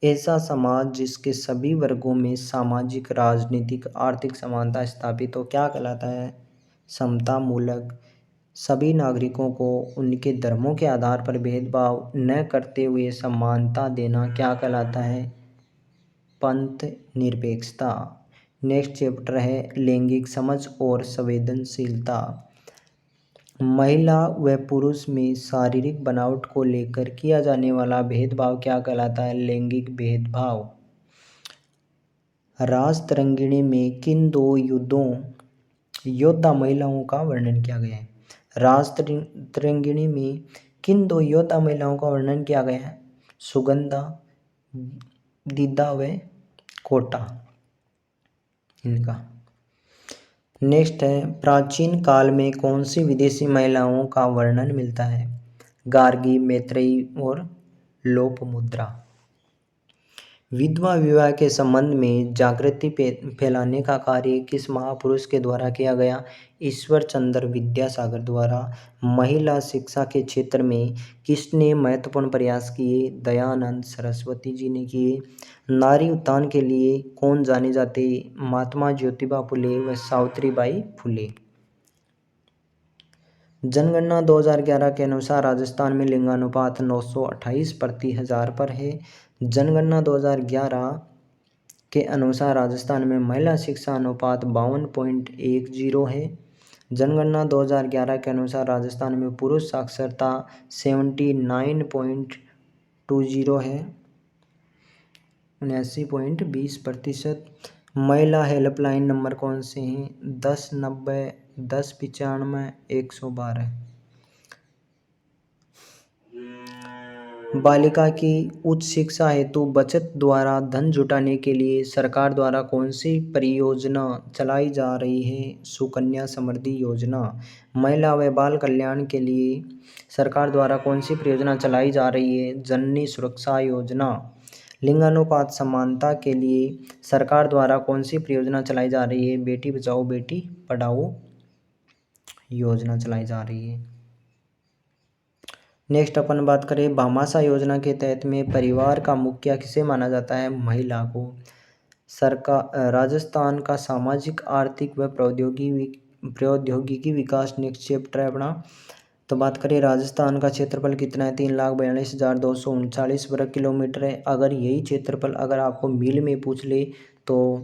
ऐसा समाज जिसके सभी वर्गों में सामाजिक, राजनीतिक, आर्थिक समानता स्थापित हो क्या कहलाता है? समता मूलक। सभी नागरिकों को उनके धर्मों के आधार पर भेदभाव न करते हुए समानता देना क्या कहलाता है? पंथ निरपेक्षता। नेक्स्ट चैप्टर है लैंगिक समझ और संवेदनशीलता। महिला व पुरुष में शारीरिक बनावट को लेकर किया जाने वाला भेदभाव क्या कहलाता है? लैंगिक भेदभाव। राजतरंगिणी में किन दो योद्धा महिलाओं का वर्णन किया गया है? राजतरंगिणी में किन दो योद्धा महिलाओं का वर्णन किया गया है? सुगंधा, दीदा व कोटा, इनका। नेक्स्ट है, प्राचीन काल में कौन सी विदेशी महिलाओं का वर्णन मिलता है? गार्गी, मैत्रेयी और लोपामुद्रा। विधवा विवाह के संबंध में जागृति फैलाने का कार्य किस महापुरुष के द्वारा किया गया? ईश्वर चंद्र विद्यासागर द्वारा। महिला शिक्षा के क्षेत्र में किसने महत्वपूर्ण प्रयास किए? दयानंद सरस्वती जी ने किए। नारी उत्थान के लिए कौन जाने जाते? महात्मा ज्योतिबा फुले व सावित्रीबाई फुले। जनगणना 2011 के अनुसार राजस्थान में लिंगानुपात 928 प्रति हजार पर है। जनगणना 2011 के अनुसार राजस्थान में महिला शिक्षा अनुपात 52.10 है। जनगणना 2011 के अनुसार राजस्थान में पुरुष साक्षरता 79.20 है, 79.20%। महिला हेल्पलाइन नंबर कौन से हैं? 1090, 1095, 112। बालिका की उच्च शिक्षा हेतु बचत द्वारा धन जुटाने के लिए सरकार द्वारा कौन सी परियोजना चलाई जा रही है? सुकन्या समृद्धि योजना। महिला व बाल कल्याण के लिए सरकार द्वारा कौन सी परियोजना चलाई जा रही है? जननी सुरक्षा योजना। लिंगानुपात समानता के लिए सरकार द्वारा कौन सी परियोजना चलाई जा रही है? बेटी बचाओ बेटी पढ़ाओ योजना चलाई जा रही है। नेक्स्ट अपन बात करें, भामाशाह योजना के तहत में परिवार का मुखिया किसे माना जाता है? महिला को। सरकार राजस्थान का सामाजिक, आर्थिक व प्रौद्योगिकी विकास नेक्स्ट चैप्टर है अपना। तो बात करें राजस्थान का क्षेत्रफल कितना है? 3,42,239 वर्ग किलोमीटर है। अगर यही क्षेत्रफल अगर आपको मील में पूछ ले तो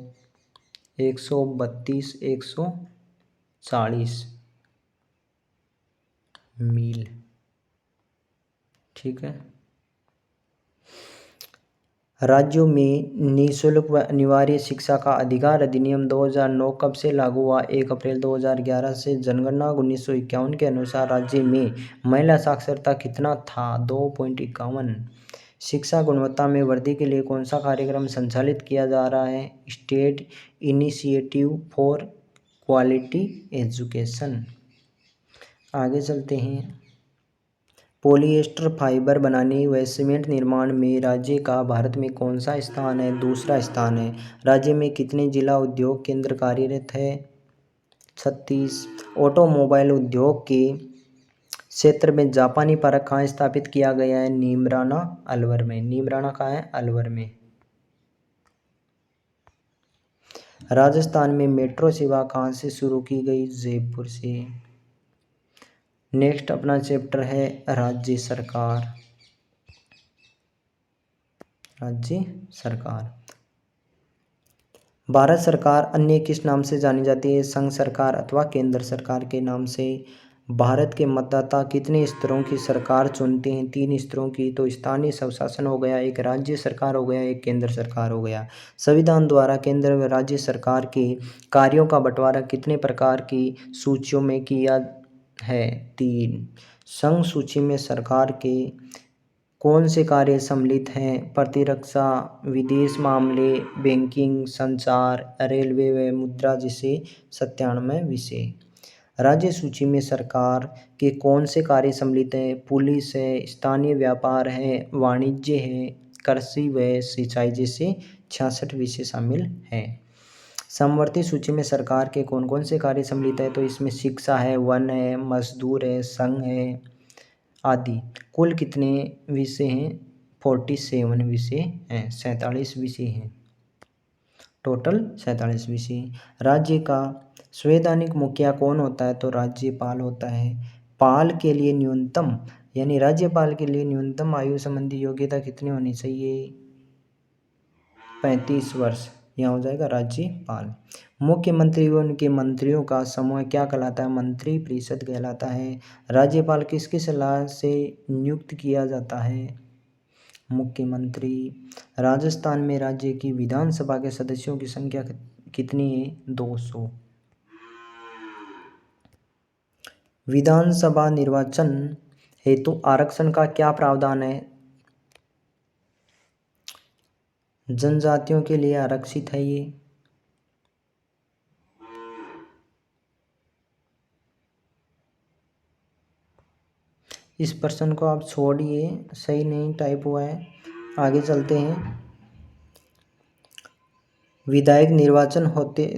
132, 140 मील, ठीक है। राज्यों में निःशुल्क व अनिवार्य शिक्षा का अधिकार अधिनियम 2009 कब से लागू हुआ? 1 अप्रैल 2011 से। जनगणना 1951 के अनुसार राज्य में महिला साक्षरता कितना था? 2.51। शिक्षा गुणवत्ता में वृद्धि के लिए कौन सा कार्यक्रम संचालित किया जा रहा है? State initiative for quality education. आगे चलते हैं। पॉलिएस्टर फाइबर बनाने व सीमेंट निर्माण में राज्य का भारत में कौन सा स्थान है? दूसरा स्थान है। राज्य में कितने जिला उद्योग केंद्र कार्यरत है? 36। ऑटोमोबाइल उद्योग के क्षेत्र में जापानी पार्क कहाँ स्थापित किया गया है? नीमराना, अलवर में। नीमराना कहाँ है? अलवर में। राजस्थान में मेट्रो सेवा कहाँ से शुरू की गई? जयपुर से। नेक्स्ट अपना चैप्टर है राज्य सरकार। राज्य सरकार। भारत सरकार अन्य किस नाम से जानी जाती है? संघ सरकार अथवा केंद्र सरकार के नाम से। भारत के मतदाता कितने स्तरों की सरकार चुनते हैं? 3 स्तरों की। तो स्थानीय स्वशासन हो गया, एक राज्य सरकार हो गया, एक केंद्र सरकार हो गया। संविधान द्वारा केंद्र व राज्य सरकार के कार्यों का बंटवारा कितने प्रकार की सूचियों में किया है? 3। संघ सूची में सरकार के कौन से कार्य सम्मिलित हैं? प्रतिरक्षा, विदेश मामले, बैंकिंग, संचार, रेलवे व मुद्रा जैसे 97 विषय। राज्य सूची में सरकार के कौन से कार्य सम्मिलित हैं? पुलिस है, स्थानीय व्यापार है, वाणिज्य है, कृषि व सिंचाई जैसे 66 विषय शामिल हैं। समवर्ती सूची में सरकार के कौन कौन से कार्य सम्मिलित है? तो इसमें शिक्षा है, वन है, मजदूर है, संघ है आदि। कुल कितने विषय हैं? 47 विषय हैं, 47 विषय हैं, टोटल 47 विषय। राज्य का संवैधानिक मुखिया कौन होता है? तो राज्यपाल होता है। पाल के लिए न्यूनतम यानी राज्यपाल के लिए न्यूनतम आयु संबंधी योग्यता कितनी होनी चाहिए? 35 वर्ष। यहाँ हो जाएगा राज्यपाल। मुख्यमंत्री व उनके मंत्रियों का समूह क्या कहलाता है? मंत्री परिषद कहलाता है। राज्यपाल किसकी सलाह से नियुक्त किया जाता है? मुख्यमंत्री। राजस्थान में राज्य की विधानसभा के सदस्यों की संख्या कितनी है? 200। विधानसभा निर्वाचन हेतु आरक्षण का क्या प्रावधान है? जनजातियों के लिए आरक्षित है ये। इस प्रश्न को आप छोड़िए, सही नहीं टाइप हुआ है। आगे चलते हैं। विधायक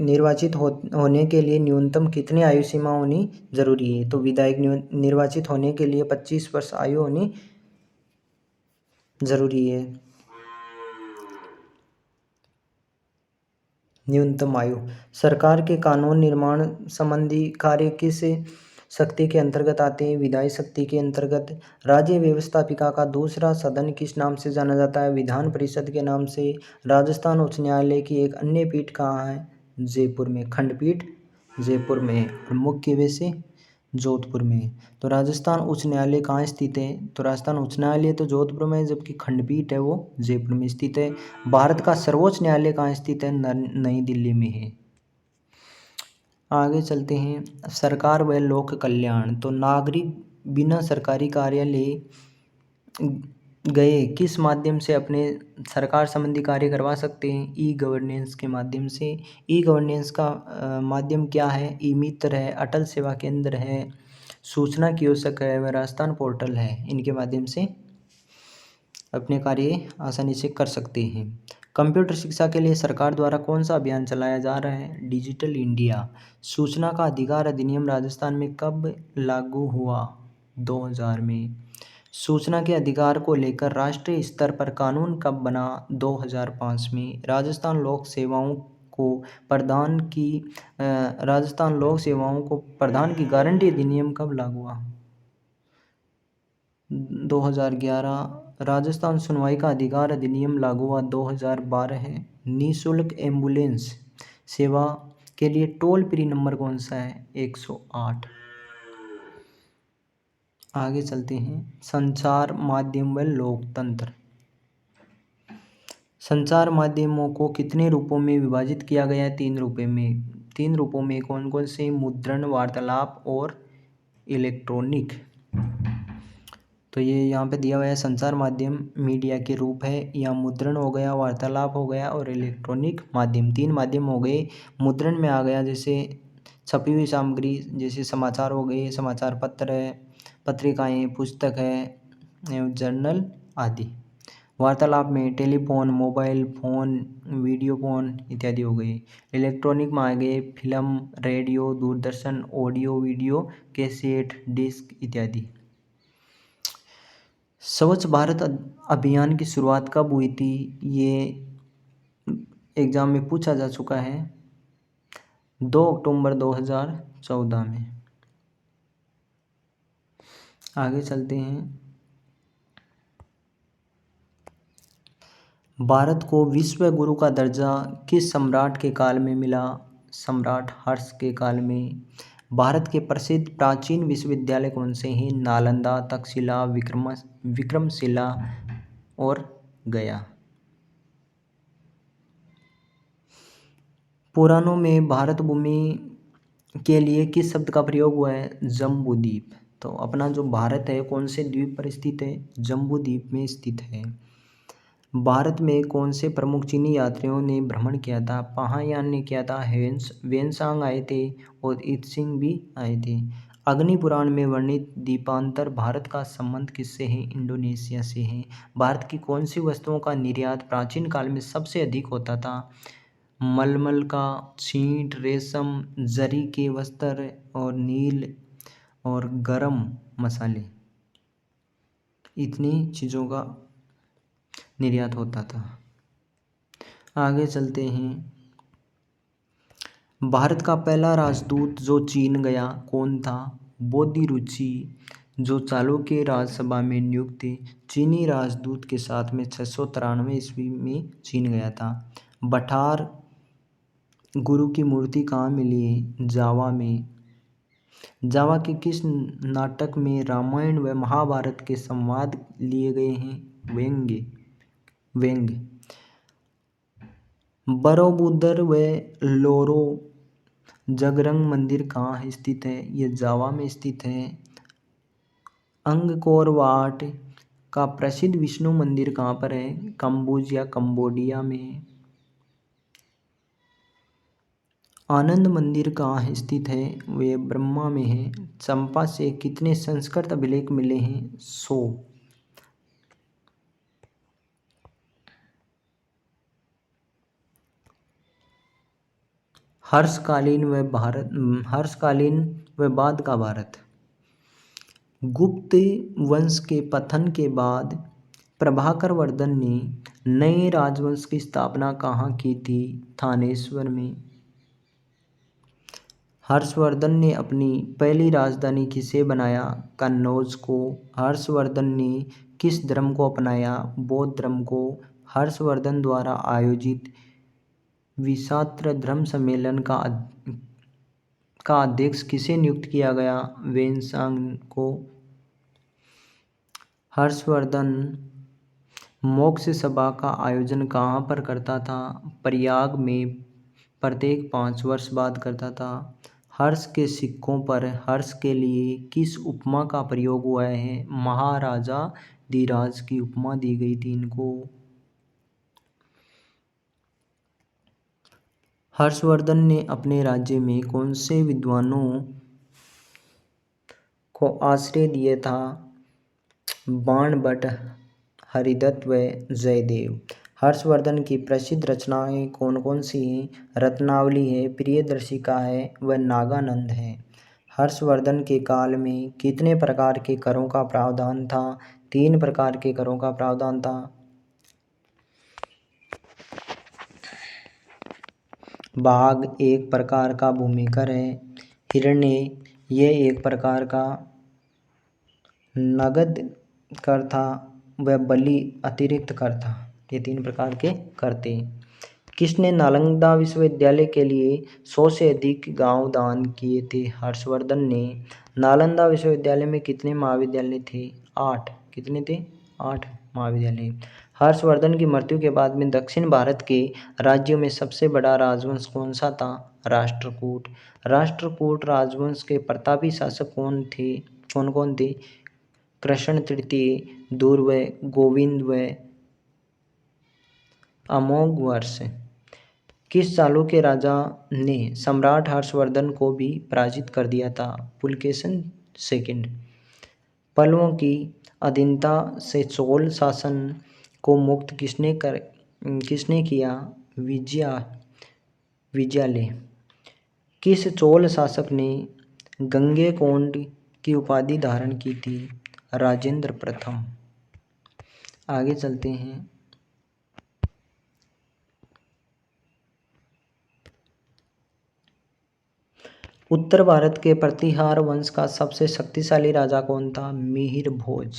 निर्वाचित होने के लिए न्यूनतम कितनी आयु सीमा होनी जरूरी है? तो विधायक निर्वाचित होने के लिए 25 वर्ष आयु होनी जरूरी है, न्यूनतम आयु। सरकार के कानून निर्माण संबंधी कार्य किस शक्ति के अंतर्गत आते हैं? विधायी शक्ति के अंतर्गत। राज्य व्यवस्थापिका का दूसरा सदन किस नाम से जाना जाता है? विधान परिषद के नाम से। राजस्थान उच्च न्यायालय की एक अन्य पीठ कहाँ है? जयपुर में। खंडपीठ जयपुर में है और मुख्य वैसे जोधपुर में है। तो राजस्थान उच्च न्यायालय कहाँ स्थित है? तो राजस्थान उच्च न्यायालय तो जोधपुर में है, जबकि खंडपीठ है वो जयपुर में स्थित है। भारत का सर्वोच्च न्यायालय कहाँ स्थित है? नई दिल्ली में है। आगे चलते हैं। सरकार व लोक कल्याण। तो नागरिक बिना सरकारी कार्यालय गए किस माध्यम से अपने सरकार संबंधी कार्य करवा सकते हैं? ई गवर्नेंस के माध्यम से। ई गवर्नेंस का माध्यम क्या है? ई मित्र है, अटल सेवा केंद्र है, सूचना कियोस्क है व राजस्थान पोर्टल है। इनके माध्यम से अपने कार्य आसानी से कर सकते हैं। कंप्यूटर शिक्षा के लिए सरकार द्वारा कौन सा अभियान चलाया जा रहा है? Digital India. सूचना का अधिकार अधिनियम राजस्थान में कब लागू हुआ? 2000 में। सूचना के अधिकार को लेकर राष्ट्रीय स्तर पर कानून कब बना? 2005 में। राजस्थान लोक सेवाओं को प्रदान की गारंटी अधिनियम कब लागू हुआ? 2011। राजस्थान सुनवाई का अधिकार अधिनियम लागू हुआ 2012 है। निःशुल्क एम्बुलेंस सेवा के लिए टोल फ्री नंबर कौन सा है? 108। आगे चलते हैं। संचार माध्यम व लोकतंत्र। संचार माध्यमों को कितने रूपों में विभाजित किया गया है? 3 रूपों में। 3 रूपों में कौन कौन से? मुद्रण, वार्तालाप और इलेक्ट्रॉनिक। तो ये यहाँ पे दिया हुआ है। संचार माध्यम मीडिया के रूप है, या मुद्रण हो गया, वार्तालाप हो गया और इलेक्ट्रॉनिक माध्यम। 3 माध्यम हो गए। मुद्रण में आ गया जैसे छपी हुई सामग्री, जैसे समाचार हो गए, समाचार पत्र है, पत्रिकाएं, पुस्तक है, जर्नल आदि। वार्तालाप में telephone, mobile phone, video phone इत्यादि हो गए। इलेक्ट्रॉनिक में आ गए film, radio, Doordarshan, audio video, cassette, disc इत्यादि। स्वच्छ भारत अभियान की शुरुआत कब हुई थी? ये एग्ज़ाम में पूछा जा चुका है। 2 अक्टूबर 2014 में। आगे चलते हैं। भारत को विश्व गुरु का दर्जा किस सम्राट के काल में मिला? सम्राट हर्ष के काल में। भारत के प्रसिद्ध प्राचीन विश्वविद्यालय कौन से हैं? नालंदा, तक्षशिला, विक्रमशिला और गया। पुराणों में भारत भूमि के लिए किस शब्द का प्रयोग हुआ है? जम्बूद्वीप। तो अपना जो भारत है कौन से द्वीप पर स्थित है? जम्बूद्वीप में स्थित है। भारत में कौन से प्रमुख चीनी यात्रियों ने भ्रमण किया था? महायान ने किया था, वेनसांग आए थे और ईत्सिंग भी आए थे। अग्नि पुराण में वर्णित द्वीपांतर भारत का संबंध किससे है? इंडोनेशिया से है। भारत की कौन सी वस्तुओं का निर्यात प्राचीन काल में सबसे अधिक होता था? मलमल का छींट, रेशम, जरी के वस्त्र और नील और गरम मसाले, इतनी चीज़ों का निर्यात होता था। आगे चलते हैं। भारत का पहला राजदूत जो चीन गया कौन था? बोधिरुचि, जो चालुक्य राजसभा में नियुक्त थे। चीनी राजदूत के साथ में 693 ईस्वी में चीन गया था। बठार गुरु की मूर्ति कहाँ मिली है? जावा में। जावा के किस नाटक में रामायण व महाभारत के संवाद लिए गए हैं? व्यंग्य। बरोबुदर व लोरो जगरंग मंदिर कहाँ स्थित है? ये जावा में स्थित है। अंगकोर वाट का प्रसिद्ध विष्णु मंदिर कहाँ पर है? कंबुज या कंबोडिया में है। आनंद मंदिर कहाँ स्थित है? वे ब्रह्मा में है। चंपा से कितने संस्कृत अभिलेख मिले हैं? 100। हर्षकालीन व बाद का भारत। गुप्त वंश के पतन के बाद प्रभाकर वर्धन ने नए राजवंश की स्थापना कहाँ की थी? थानेश्वर में। हर्षवर्धन ने अपनी पहली राजधानी किसे बनाया? कन्नौज को। हर्षवर्धन ने किस धर्म को अपनाया? बौद्ध धर्म को। हर्षवर्धन द्वारा आयोजित विशात्र धर्म सम्मेलन का अध्यक्ष किसे नियुक्त किया गया? वेन्सांग को। हर्षवर्धन मोक्ष सभा का आयोजन कहाँ पर करता था? प्रयाग में प्रत्येक 5 वर्ष बाद करता था। हर्ष के सिक्कों पर हर्ष के लिए किस उपमा का प्रयोग हुआ है? महाराजा धीराज की उपमा दी गई थी इनको। हर्षवर्धन ने अपने राज्य में कौन से विद्वानों को आश्रय दिया था? बाणभट्ट, हरिदत्त व जयदेव। हर्षवर्धन की प्रसिद्ध रचनाएं कौन कौन सी हैं? रत्नावली है, प्रियदर्शिका है व नागानंद है। हर्षवर्धन के काल में कितने प्रकार के करों का प्रावधान था? 3 प्रकार के करों का प्रावधान था। बाघ एक प्रकार का भूमिकर है। हिरण्य यह एक प्रकार का नगद कर था व बलि अतिरिक्त कर था। ये 3 प्रकार के कर थे। किसने नालंदा विश्वविद्यालय के लिए 100 से अधिक गांव दान किए थे? हर्षवर्धन ने। नालंदा विश्वविद्यालय में कितने महाविद्यालय थे? 8। कितने थे? 8 महाविद्यालय। हर्षवर्धन की मृत्यु के बाद में दक्षिण भारत के राज्यों में सबसे बड़ा राजवंश कौन सा था? राष्ट्रकूट। राष्ट्रकूट राजवंश के प्रतापी शासक कौन थे? कौन थे? कृष्ण तृतीय, दुर्व, गोविंद व अमोघ वर्ष। किस चालुक्य राजा ने सम्राट हर्षवर्धन को भी पराजित कर दिया था? पुलकेशन सेकंड। पल्लवों की अधीनता से चोल शासन को मुक्त किसने किया? विजयालय। किस चोल शासक ने गंगैकोंड की उपाधि धारण की थी? राजेंद्र प्रथम। आगे चलते हैं। उत्तर भारत के प्रतिहार वंश का सबसे शक्तिशाली राजा कौन था? मिहिर भोज।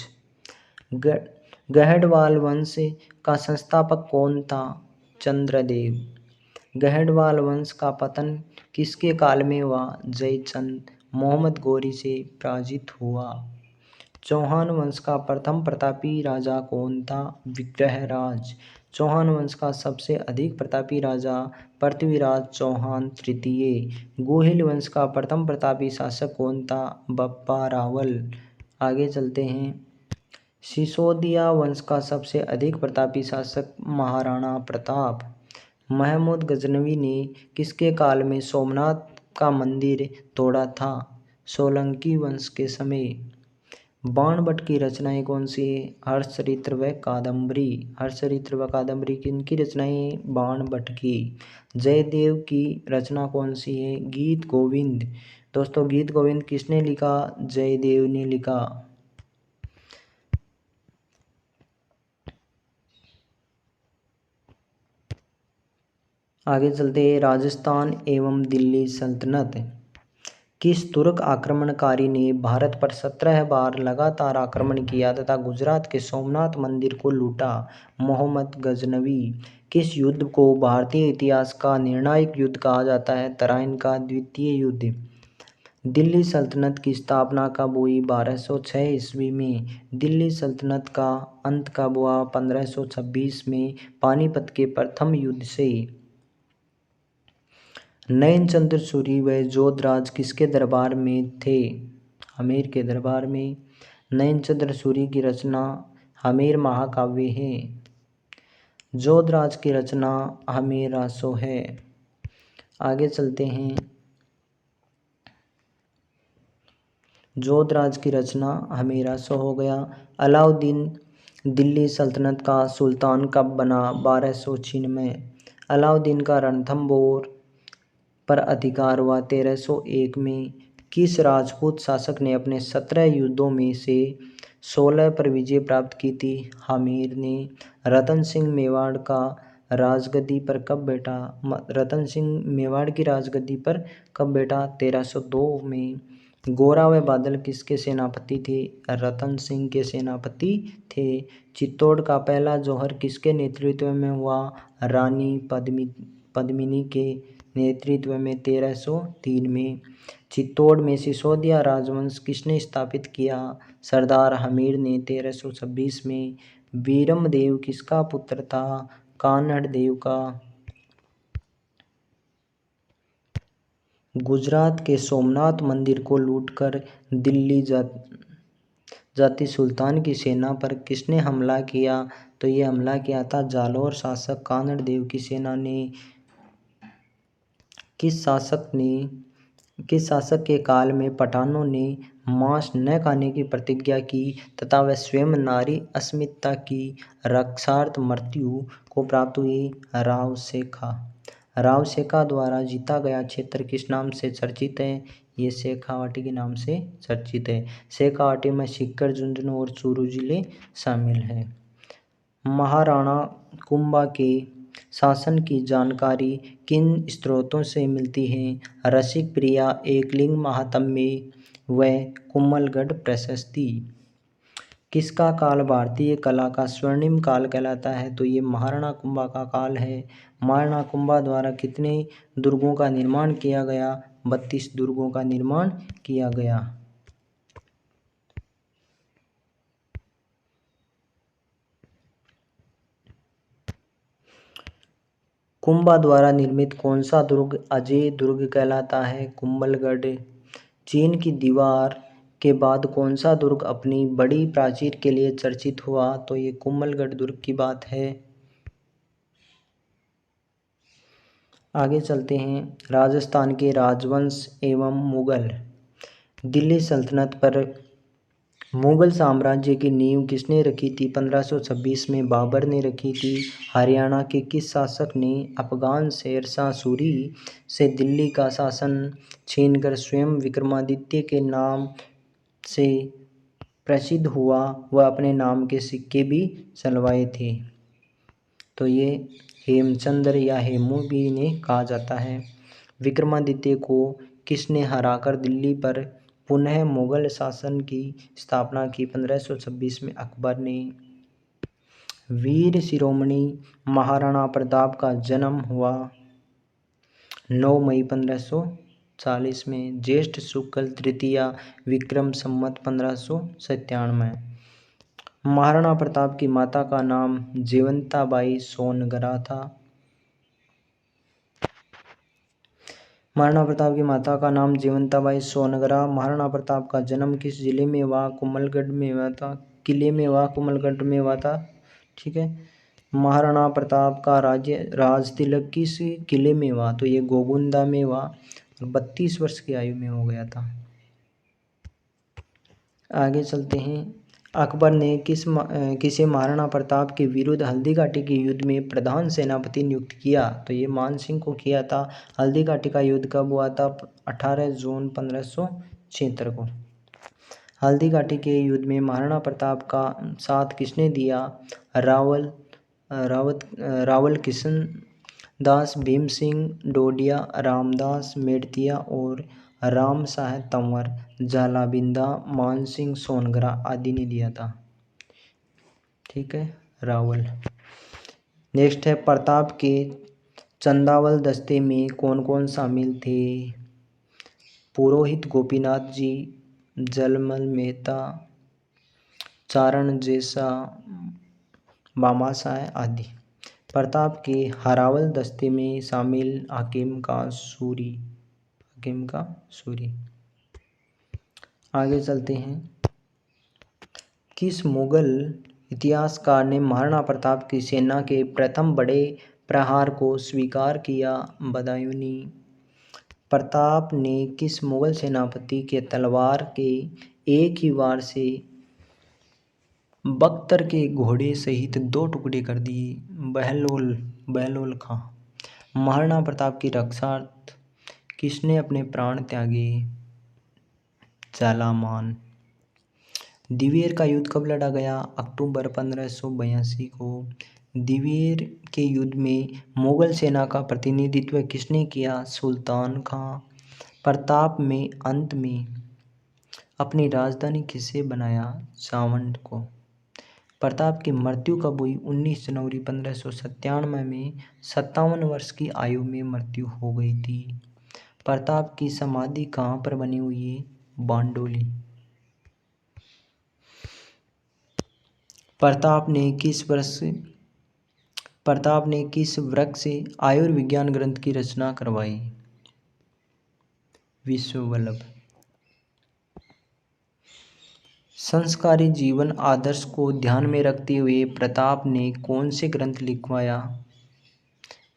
गहडवाल वंश का संस्थापक कौन था? चंद्रदेव। गहडवाल वंश का पतन किसके काल में हुआ? जयचंद मोहम्मद गौरी से पराजित हुआ। चौहान वंश का प्रथम प्रतापी राजा कौन था? विग्रहराज। चौहान वंश का सबसे अधिक प्रतापी राजा पृथ्वीराज चौहान तृतीय। गोहिल वंश का प्रथम प्रतापी शासक कौन था? बप्पा रावल। आगे चलते हैं। सिसोदिया वंश का सबसे अधिक प्रतापी शासक महाराणा प्रताप। महमूद गजनवी ने किसके काल में सोमनाथ का मंदिर तोड़ा था? सोलंकी वंश के समय। बाणभट्ट की रचनाएं कौन सी है? हर्षचरित्र व कादम्बरी। हर्षचरित्र व कादम्बरी किनकी रचनाएं? बाणभट्ट की। जयदेव की रचना कौन सी है? गीत गोविंद। दोस्तों गीत गोविंद किसने लिखा? जयदेव ने लिखा। आगे चलते हैं। राजस्थान एवं दिल्ली सल्तनत। किस तुर्क आक्रमणकारी ने भारत पर 17 बार लगातार आक्रमण किया तथा गुजरात के सोमनाथ मंदिर को लूटा? मोहम्मद गजनवी। किस युद्ध को भारतीय इतिहास का निर्णायक युद्ध कहा जाता है? तराइन का द्वितीय युद्ध। दिल्ली सल्तनत की स्थापना कब हुई? 1206 ईस्वी में। दिल्ली सल्तनत का अंत कब हुआ? 1526 में पानीपत के प्रथम युद्ध से। नयनचंद्र सूरी व जोधराज किसके दरबार में थे? आमेर के दरबार में। नयनचंद्र सूरी की रचना हमीर महाकाव्य है। जोधराज की रचना हमीरासो है। आगे चलते हैं। जोधराज की रचना हमीरासो हो गया। अलाउद्दीन दिल्ली सल्तनत का सुल्तान कब बना? 1206 में। अलाउद्दीन का रणथंभौर पर अधिकार हुआ 1301 में। किस राजपूत शासक ने अपने 17 युद्धों में से 16 पर विजय प्राप्त की थी? आमेर ने। रतन सिंह मेवाड़ का राजगद्दी पर कब बैठा? रतन सिंह मेवाड़ की राजगद्दी पर कब बैठा? 1302 में। गोरा व बादल किसके सेनापति थे? रतन सिंह के सेनापति थे। चित्तौड़ का पहला जौहर किसके नेतृत्व में हुआ? रानी पद्मिनी के नेतृत्व में 1303 में। चित्तौड़ में सिसोदिया राजवंश किसने स्थापित किया? सरदार हमीर ने 1326 में। वीरमदेव किसका पुत्र था? कान्हड़ देव का। गुजरात के सोमनाथ मंदिर को लूटकर दिल्ली जाती सुल्तान की सेना पर किसने हमला किया? तो ये हमला किया था जालौर शासक कान्हड़ देव की सेना ने। किस शासक के काल में पठानों ने मांस न खाने की प्रतिज्ञा की तथा वह स्वयं नारी अस्मिता की रक्षार्थ मृत्यु को प्राप्त हुई? राव शेखा। राव शेखा द्वारा जीता गया क्षेत्र किस नाम से चर्चित है? ये शेखावाटी के नाम से चर्चित है। शेखावाटी में सीकर, झुंझुनू और चूरू जिले शामिल हैं। महाराणा कुंभा के शासन की जानकारी किन स्रोतों से मिलती है? रसिक प्रिया, एकलिंग महात्म्य व कुम्भलगढ़ प्रशस्ति। किसका काल भारतीय कला का स्वर्णिम काल कहलाता है? तो ये महाराणा कुंभा का काल है। महाराणा कुंभा द्वारा कितने दुर्गों का निर्माण किया गया? 32 दुर्गों का निर्माण किया गया। कुंभा द्वारा निर्मित कौन सा दुर्ग अजय दुर्ग कहलाता है? कुंभलगढ़। चीन की दीवार के बाद कौन सा दुर्ग अपनी बड़ी प्राचीर के लिए चर्चित हुआ? तो ये कुंभलगढ़ दुर्ग की बात है। आगे चलते हैं। राजस्थान के राजवंश एवं मुगल। दिल्ली सल्तनत पर मुगल साम्राज्य की नींव किसने रखी थी? 1526 में बाबर ने रखी थी। हरियाणा के किस शासक ने अफगान शेरशाह सूरी से दिल्ली का शासन छीनकर स्वयं विक्रमादित्य के नाम से प्रसिद्ध हुआ व अपने नाम के सिक्के भी चलवाए थे? तो ये हेमचंद्र या हेमू भी इन्हें कहा जाता है। विक्रमादित्य को किसने हराकर दिल्ली पर पुनः मुगल शासन की स्थापना की? 1526 में अकबर ने। वीर शिरोमणि महाराणा प्रताप का जन्म हुआ 9 मई 1540 में। ज्येष्ठ शुक्ल तृतीया विक्रम संवत 1597। महाराणा प्रताप की माता का नाम जयवंताबाई सोनगरा था। महाराणा प्रताप की माता का नाम जयवंताबाई सोनगरा। महाराणा प्रताप का जन्म किस जिले में हुआ? कुंभलगढ़ में हुआ था। किले में हुआ, कुंभलगढ़ में हुआ था। ठीक है। महाराणा प्रताप का राज तिलक किस किले में हुआ? तो ये गोगुंदा में हुआ और 32 वर्ष की आयु में हो गया था। आगे चलते हैं। अकबर ने किसे महाराणा प्रताप के विरुद्ध हल्दीघाटी के युद्ध में प्रधान सेनापति नियुक्त किया? तो ये मानसिंह को किया था। हल्दीघाटी का युद्ध कब हुआ था? 18 जून 1576 को। हल्दीघाटी के युद्ध में महाराणा प्रताप का साथ किसने दिया? रावल किशन दास, भीम सिंह डोडिया, रामदास मेड़तिया और राम साह तंवर, झालाबिंदा, मानसिंह सोनगरा आदि ने दिया था। ठीक है, रावल। नेक्स्ट है प्रताप के चंदावल दस्ते में कौन कौन शामिल थे? पुरोहित गोपीनाथ जी, जलमल मेहता, चारण जैसा, बामाशाह आदि। प्रताप के हरावल दस्ते में शामिल हाकिम का सूरी। आगे चलते हैं। किस मुगल इतिहासकार ने महाराणा प्रताप की सेना के प्रथम बड़े प्रहार को स्वीकार किया? बदायूंनी। प्रताप ने किस मुगल सेनापति के तलवार के एक ही वार से बख्तर के घोड़े सहित 2 टुकड़े कर दिए? बहलोल खां। महाराणा प्रताप की रक्षार्थ किसने अपने प्राण त्यागे? झालामान। दिवेर का युद्ध कब लड़ा गया? अक्टूबर 1582 को। दिवेर के युद्ध में मुगल सेना का प्रतिनिधित्व किसने किया? सुल्तान खां। प्रताप में अंत में अपनी राजधानी किसे बनाया? चावंड को। प्रताप की मृत्यु कब हुई? 19 जनवरी 1597 में 57 वर्ष की आयु में मृत्यु हो गई थी। प्रताप की समाधि कहाँ पर बनी हुई है? बांडोली। प्रताप ने किस वृक्ष से आयुर्विज्ञान ग्रंथ की रचना करवाई? विश्ववल्लभ। संस्कारी जीवन आदर्श को ध्यान में रखते हुए प्रताप ने कौन से ग्रंथ लिखवाया?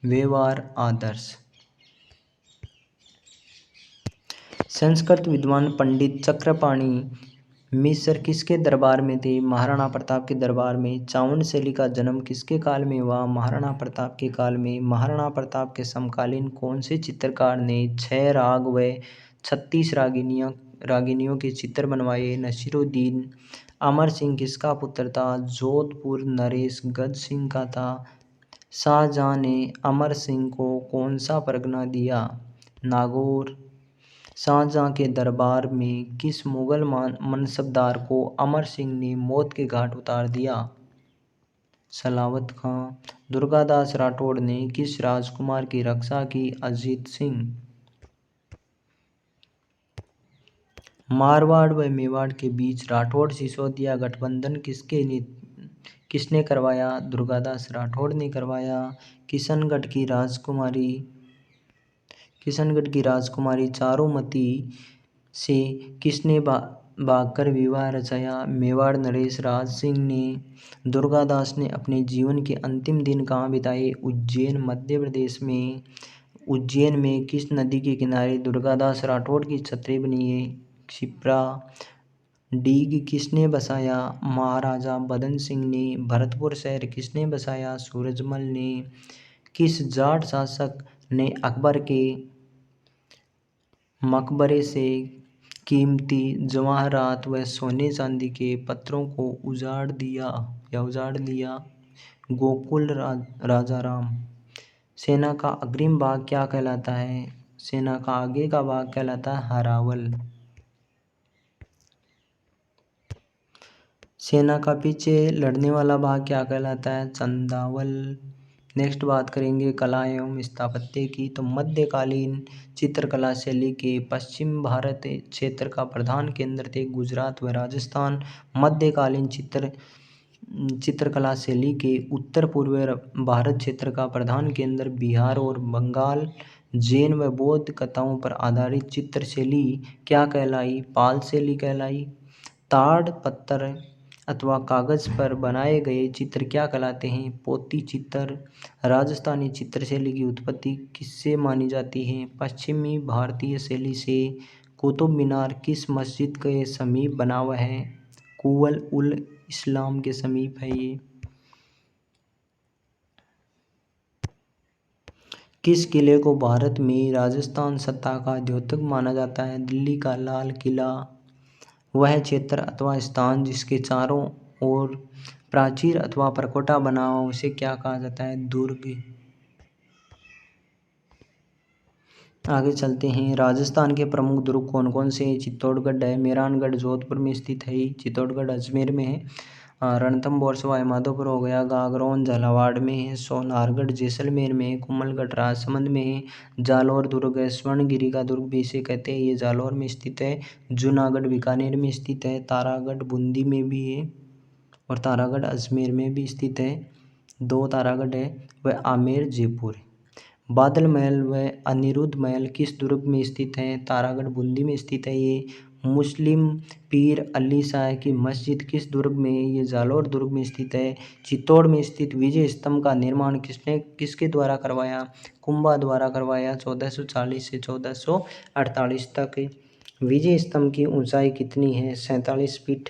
व्यवहार आदर्श। संस्कृत विद्वान पंडित चक्रपाणि मिश्र किसके दरबार में थे? महाराणा प्रताप के दरबार में। चावंड शैली का जन्म किसके काल में हुआ? महाराणा प्रताप के काल में। महाराणा प्रताप के समकालीन कौन से चित्रकार ने 6 राग व 36 रागिनियों के चित्र बनवाए? नसीरुद्दीन। अमर सिंह किसका पुत्र था? जोधपुर नरेश गज सिंह का था। शाहजहां ने अमर सिंह को कौन सा परगना दिया? नागौर। शाहजहां के दरबार में किस मुगल मनसबदार को अमर सिंह ने मौत के घाट उतार दिया? सलावत खां। दुर्गादास राठौड़ ने किस राजकुमार की रक्षा की? अजीत सिंह। मारवाड़ व मेवाड़ के बीच राठौड़ सिसोदिया गठबंधन किसने करवाया? दुर्गादास राठौड़ ने करवाया। किशनगढ़ की राजकुमारी चारुमती से किसने भागकर विवाह रचाया? मेवाड़ नरेश राज सिंह ने। दुर्गादास ने अपने जीवन के अंतिम दिन कहाँ बिताए? उज्जैन मध्य प्रदेश में। उज्जैन में किस नदी के किनारे दुर्गादास राठौड़ की छतरी बनी है? क्षिप्रा। डीग किसने बसाया? महाराजा बदन सिंह ने। भरतपुर शहर किसने बसाया? सूरजमल ने। किस जाट शासक ने अकबर के मकबरे से कीमती जवाहरात व सोने चांदी के पत्थरों को उजाड़ दिया? गोकुल राजाराम। सेना का अग्रिम भाग क्या कहलाता है? सेना का आगे का भाग कहलाता है हरावल। सेना का पीछे लड़ने वाला भाग क्या कहलाता है? चंदावल। नेक्स्ट बात करेंगे कला एवं स्थापत्य की। तो मध्यकालीन चित्रकला शैली के पश्चिम भारत क्षेत्र का प्रधान केंद्र थे गुजरात व राजस्थान। मध्यकालीन चित्रकला शैली के उत्तर पूर्व भारत क्षेत्र का प्रधान केंद्र बिहार और बंगाल। जैन व बौद्ध कथाओं पर आधारित चित्र शैली क्या कहलाई? पाल शैली कहलाई। ताड़ पत्थर अथवा कागज पर बनाए गए चित्र क्या कहलाते हैं? पोती चित्र। राजस्थानी चित्रशैली की उत्पत्ति किससे मानी जाती है? पश्चिमी भारतीय शैली से। कुतुब मीनार किस मस्जिद के समीप बना हुआ है? कुवल उल इस्लाम के समीप है ये। किस किले को भारत में राजस्थान सत्ता का द्योतक माना जाता है? दिल्ली का लाल किला। वह क्षेत्र अथवा स्थान जिसके चारों ओर प्राचीर अथवा परकोटा बना हो उसे क्या कहा जाता है? दुर्ग। आगे चलते हैं। राजस्थान के प्रमुख दुर्ग कौन कौन से हैं? चित्तौड़गढ़ है, मेहरानगढ़ जोधपुर में स्थित है, चित्तौड़गढ़ अजमेर में है, रणथंभौर सवाई माधोपुर हो गया, गागरोन झालावाड़ में है, सोनारगढ़ जैसलमेर में है, कुम्भलगढ़ राजसमंद में है, जालौर दुर्ग है, स्वर्णगिरी का दुर्ग भी इसे कहते हैं, ये जालौर में स्थित है, जूनागढ़ बीकानेर में स्थित है, तारागढ़ बूंदी में भी है और तारागढ़ अजमेर में भी स्थित है, 2 तारागढ़ है, वह आमेर जयपुर है। बादल महल व अनिरुद्ध महल किस दुर्ग में स्थित है? तारागढ़ बूंदी में स्थित है ये। मुस्लिम पीर अली शाह की मस्जिद किस दुर्ग में है? ये जालौर दुर्ग में स्थित है। चित्तौड़ में स्थित विजय स्तंभ का निर्माण किसके द्वारा करवाया? कुंभा द्वारा करवाया 1440 से 1448 तक। विजय स्तंभ की ऊंचाई कितनी है? 47 फीट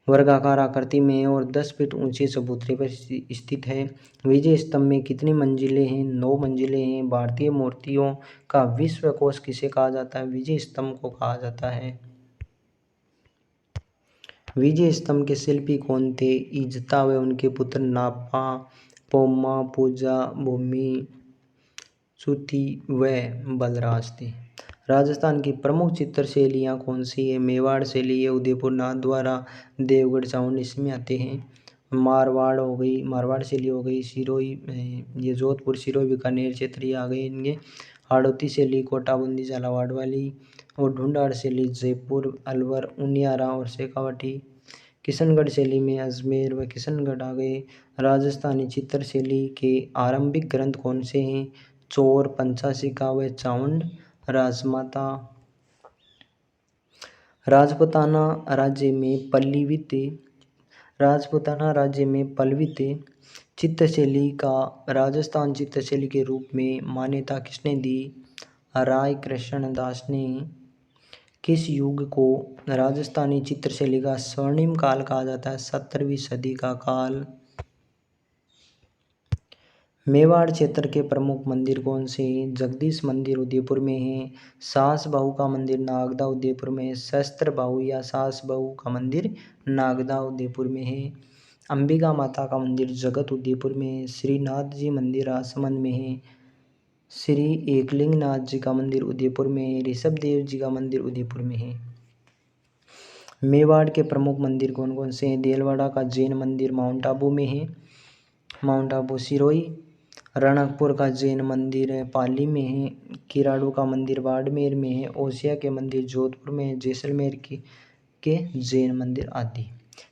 वर्गाकार आकृति में है और 10 फीट ऊंचे चबूतरे पर स्थित है। विजय स्तंभ में कितनी मंजिलें हैं? 9 मंजिलें हैं। भारतीय मूर्तियों का विश्व कोश किसे कहा जाता है? विजय स्तंभ को कहा जाता है। विजय स्तंभ के शिल्पी कौन थे? इज्ता व उनके पुत्र नापा, पोम्मा, पूजा, भूमि, सुति व बलराज थे। राजस्थान की प्रमुख चित्रशैलियाँ कौन सी है? मेवाड़ शैली है, उदयपुर, नाथद्वारा, देवगढ़, चावंड इसमें आते हैं। मारवाड़ हो गई, मारवाड़ शैली हो गई, सिरोही, ये जोधपुर, सिरोही, बीकानेर क्षेत्र ये आ गए इनके। हाड़ौती शैली कोटा, बूंदी, झालावाड़ वाली। और ढूंढाड़ शैली जयपुर, अलवर, उनियारा और शेखावाटी। किशनगढ़ शैली में अजमेर व किशनगढ़ आ गए। राजस्थानी चित्र शैली के आरंभिक ग्रंथ कौन से हैं? चोर, पंचाशिका व चावंड राजमाता। राजपूताना राज्य में पल्लवित चित्रशैली का राजस्थान चित्रशैली के रूप में मान्यता किसने दी? राय कृष्ण दास ने। किस युग को राजस्थानी चित्रशैली का स्वर्णिम काल कहा जाता है? 17वीं सदी का काल। मेवाड़ क्षेत्र के प्रमुख मंदिर कौन से हैं? जगदीश मंदिर उदयपुर में है। सास बहू का मंदिर नागदा उदयपुर में है। शस्त्र बहू या सास बहू का मंदिर नागदा उदयपुर में है। अंबिका माता का मंदिर जगत उदयपुर में है। श्रीनाथ जी मंदिर राजसमंद में है। श्री एकलिंगनाथ जी का मंदिर उदयपुर में है। ऋषभ देव जी का मंदिर उदयपुर में है। मेवाड़ के प्रमुख मंदिर कौन कौन से हैं? देलवाड़ा का जैन मंदिर माउंट आबू में है। माउंट आबू, सिरोही। रणकपुर का जैन मंदिर पाली में है। किराड़ू का मंदिर बाड़मेर में है। ओसिया के मंदिर जोधपुर में है। जैसलमेर के जैन मंदिर आदि।